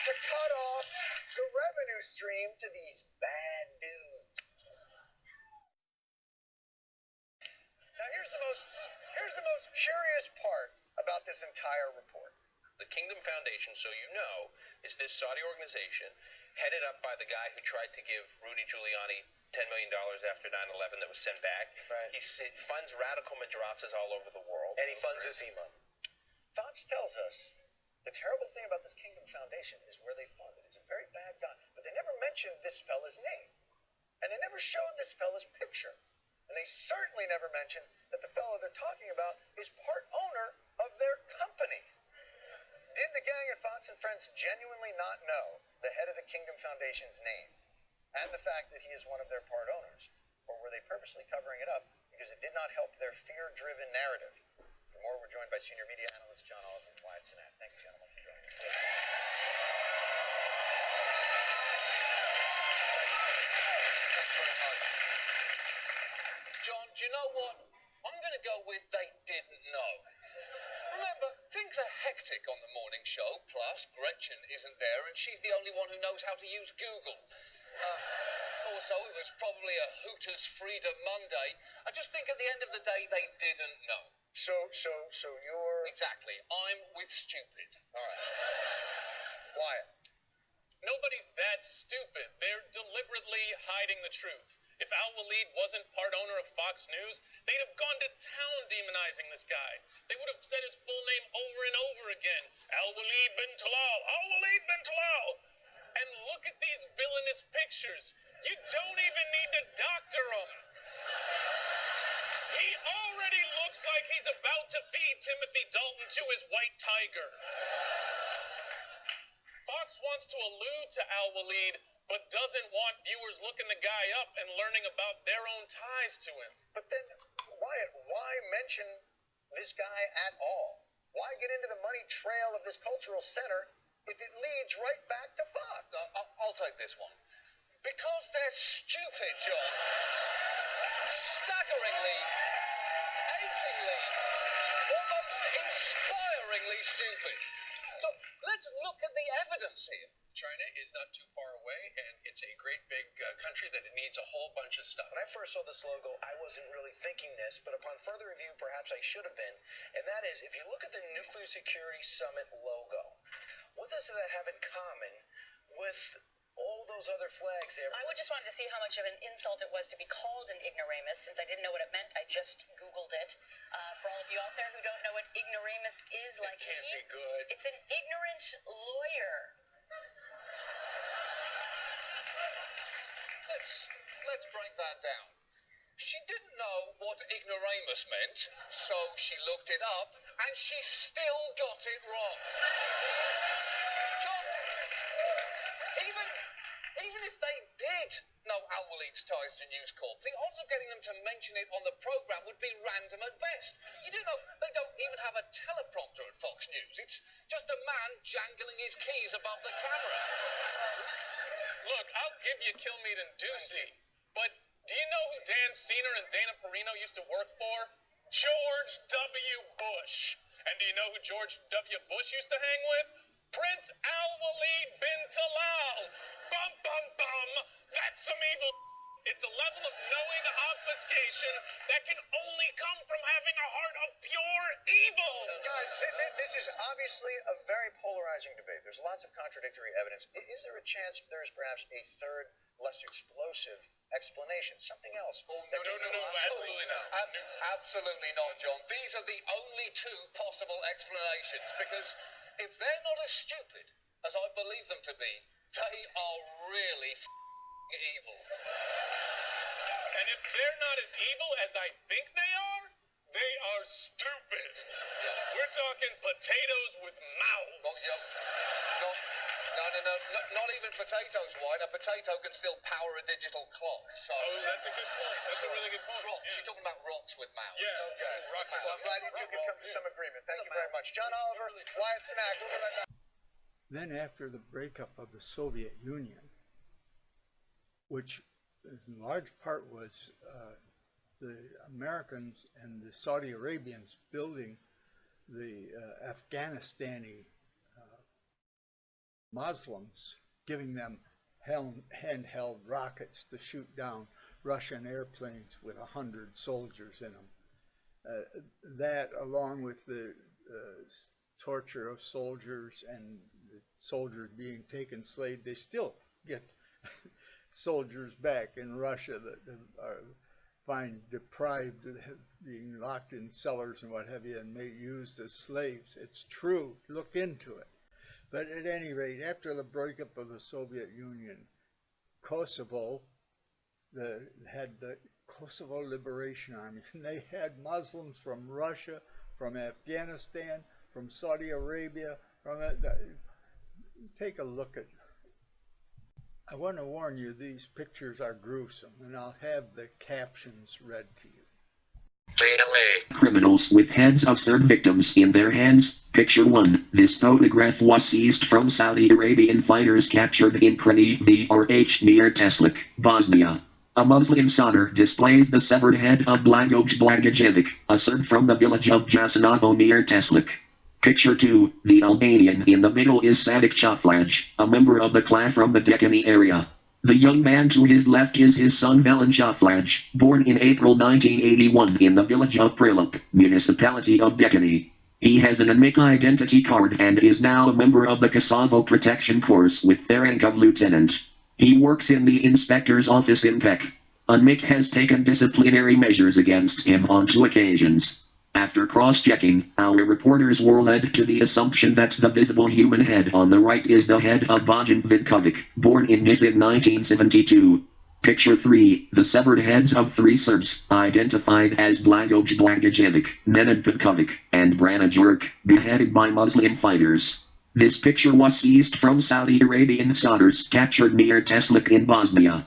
to to cut off the revenue stream to these bad dudes. Now here's the most curious part about this entire report. The Kingdom Foundation, so you know, is this Saudi organization headed up by the guy who tried to give Rudy Giuliani $10 million after 9/11 that was sent back. Right. He funds radical madrasas all over the world. And he funds his imam. Fox tells us the terrible thing about this Kingdom Foundation is where they fund it. It's a very bad guy. But they never mentioned this fella's name. And they never showed this fella's picture. And they certainly never mentioned that the fellow they're talking about is part owner of their company. Did the gang at Fox and Friends genuinely not know the head of the Kingdom Foundation's name and the fact that he is one of their part owners? Or were they purposely covering it up because it did not help their fear-driven narrative? For more, we're joined by senior media analyst John Oliver and Wyatt Cenac. Thank you, gentlemen, for joining us. Thanks very much. John, do you know what? I'm going to go with they didn't know. Remember, things are hectic on the morning show, plus Gretchen isn't there and she's the only one who knows how to use Google. Also, it was probably a Hooters Freedom Monday. I just think at the end of the day, they didn't know. So you're... Exactly. I'm with stupid. All right. Wyatt. Nobody's that stupid. They're deliberately hiding the truth. If Al-Walid wasn't part owner of Fox News, they'd have gone to town demonizing this guy. They would have said his full name over and over again. Al-Walid bin Talal, Al-Walid bin Talal. And look at these villainous pictures. You don't even need to doctor him. He already looks like he's about to feed Timothy Dalton to his white tiger. Fox wants to allude to Al-Walid, but doesn't want viewers looking the guy up and learning about their own ties to him. But then, Wyatt, why mention this guy at all? Why get into the money trail of this cultural center if it leads right back to Fox? I'll take this one. Because they're stupid, John. Staggeringly, achingly, almost inspiringly stupid. Look, let's look at the evidence here. China is not too far away, and it's a great big country that it needs a whole bunch of stuff. When I first saw this logo, I wasn't really thinking this, but upon further review, perhaps I should have been. And that is, if you look at the Nuclear Security Summit logo, what does that have in common with all those other flags there? I just wanted to see how much of an insult it was to be called an ignoramus. Since I didn't know what it meant, I just Googled it. For all of you out there who don't know what ignoramus is, like it can't be good. It's an ignorant lawyer. Let's break that down. She didn't know what ignoramus meant, so she looked it up, and she still got it wrong. John, even if they did know Al-Walid's ties to News Corp, the odds of getting them to mention it on the program would be random at best. You do know they don't even have a teleprompter at Fox News. It's just a man jangling his keys above the camera. Look, I'll give you kill meat and Doocy, but do you know who Dan Senor and Dana Perino used to work for? George W. Bush. And do you know who George W. Bush used to hang with? Prince Al-Walid bin Talal. Bum, bum, bum. That's some evil. It's a level of knowing obfuscation that can only come from having a heart of pure evil. Guys, this is obviously a very polarizing debate. There's lots of contradictory evidence. Is there a chance there is perhaps a third, less explosive explanation? Something else? Oh, no, absolutely not. Absolutely not, John. These are the only two possible explanations, because if they're not as stupid as I believe them to be, they are really evil. And if they're not as evil as I think they are stupid. Yeah. We're talking potatoes with mouths. Oh, yeah. Not even potatoes, White. A potato can still power a digital clock. So. Oh, that's a good point. That's a really good point. Rocks. Yeah. You're talking about rocks with mouths. Yeah. Okay. Well, I'm glad you two can come to some agreement. Thank you very much. John Oliver, Wyatt Cenac. We'll be right back. Then after the breakup of the Soviet Union, which in large part was the Americans and the Saudi Arabians building the Afghanistani Muslims, giving them handheld rockets to shoot down Russian airplanes with 100 soldiers in them. That, along with the torture of soldiers and the soldiers being taken slave, they still get soldiers back in Russia that are find deprived of being locked in cellars and what have you and made used as slaves. It's true. Look into it. But at any rate, after the breakup of the Soviet Union, Kosovo had the Kosovo Liberation Army. And they had Muslims from Russia, from Afghanistan, from Saudi Arabia. Take a look at. I want to warn you, these pictures are gruesome, and I'll have the captions read to you. Criminals with heads of served victims in their hands. Picture 1. This photograph was seized from Saudi Arabian fighters captured in Prani near Teslik, Bosnia. A Muslim soldier displays the severed head of Blagoj Blagojevic, a Serb from the village of Jasenovo near Teslik. Picture 2. The Albanian in the middle is Sadik Chaflaj, a member of the clan from the Deccan area. The young man to his left is his son Velan Chaflaj, born in April 1981 in the village of Prilip, municipality of Deccan. He has an ANMIC identity card and is now a member of the Kosovo Protection Corps with the rank of lieutenant. He works in the inspector's office in Pek. ANMIC has taken disciplinary measures against him on 2 occasions. After cross-checking, our reporters were led to the assumption that the visible human head on the right is the head of Bojan Vinkovic, born in Nis in 1972. Picture 3. The severed heads of 3 Serbs, identified as Blagoj Blagojevic, Nenad Vinkovic, and Brana Jurk, beheaded by Muslim fighters. This picture was seized from Saudi Arabian soldiers captured near Teslik in Bosnia.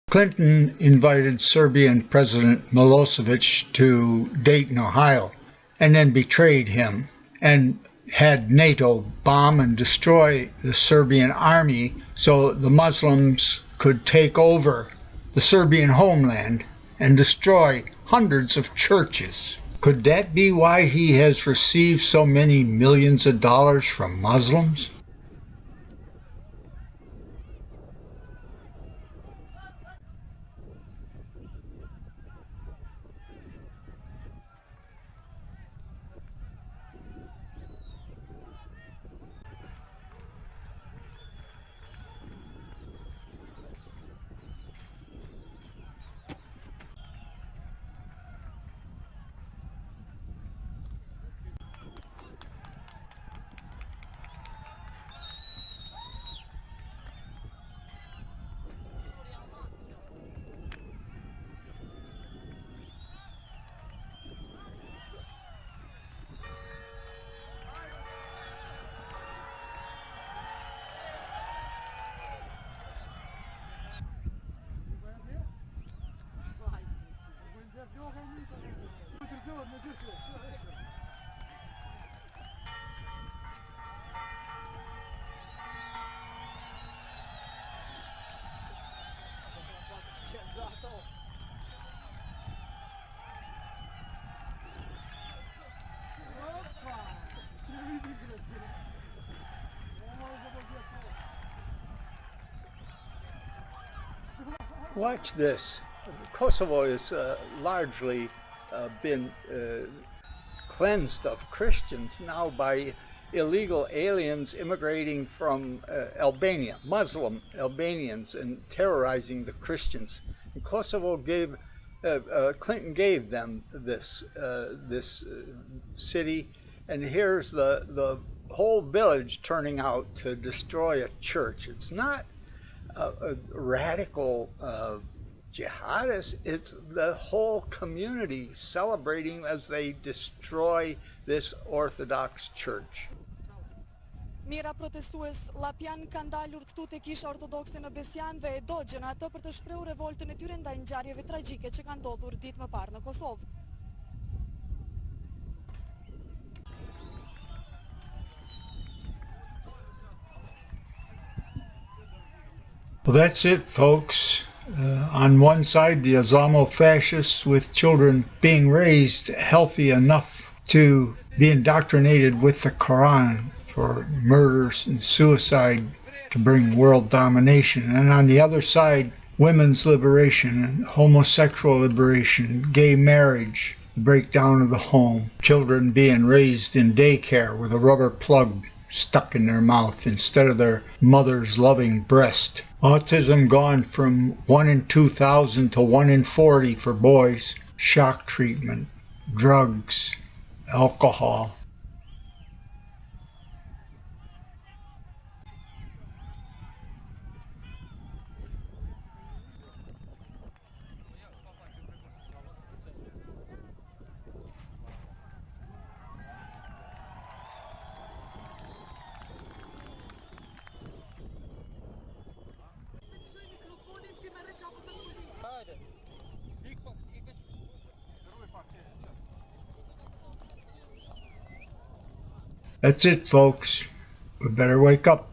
Clinton invited Serbian President Milosevic to Dayton, Ohio, and then betrayed him and had NATO bomb and destroy the Serbian army so the Muslims could take over the Serbian homeland and destroy hundreds of churches. Could that be why he has received so many millions of dollars from Muslims? Watch this. Kosovo is largely been cleansed of Christians now by illegal aliens immigrating from Albania, Muslim Albanians, and terrorizing the Christians. And Kosovo gave, Clinton gave them this city, and here's the whole village turning out to destroy a church. It's not a radical jihadists, it's the whole community celebrating as they destroy this Orthodox church. Mira protestues llapian kanë dalur këtu te Kisha Ortodokse në Besjan dhe e dogjën atë për të shprehur revoltën e tyre ndaj ngjarjeve tragjike që kanë ndodhur ditë më parë në Kosovë. Well, that's it, folks. On one side, the Islamo-fascists with children being raised healthy enough to be indoctrinated with the Quran for murders and suicide to bring world domination. And on the other side, women's liberation and homosexual liberation, gay marriage, the breakdown of the home, children being raised in daycare with a rubber plug stuck in their mouth instead of their mother's loving breast. Autism gone from 1 in 2,000 to 1 in 40 for boys. Shock treatment, drugs, alcohol. That's it, folks. We better wake up.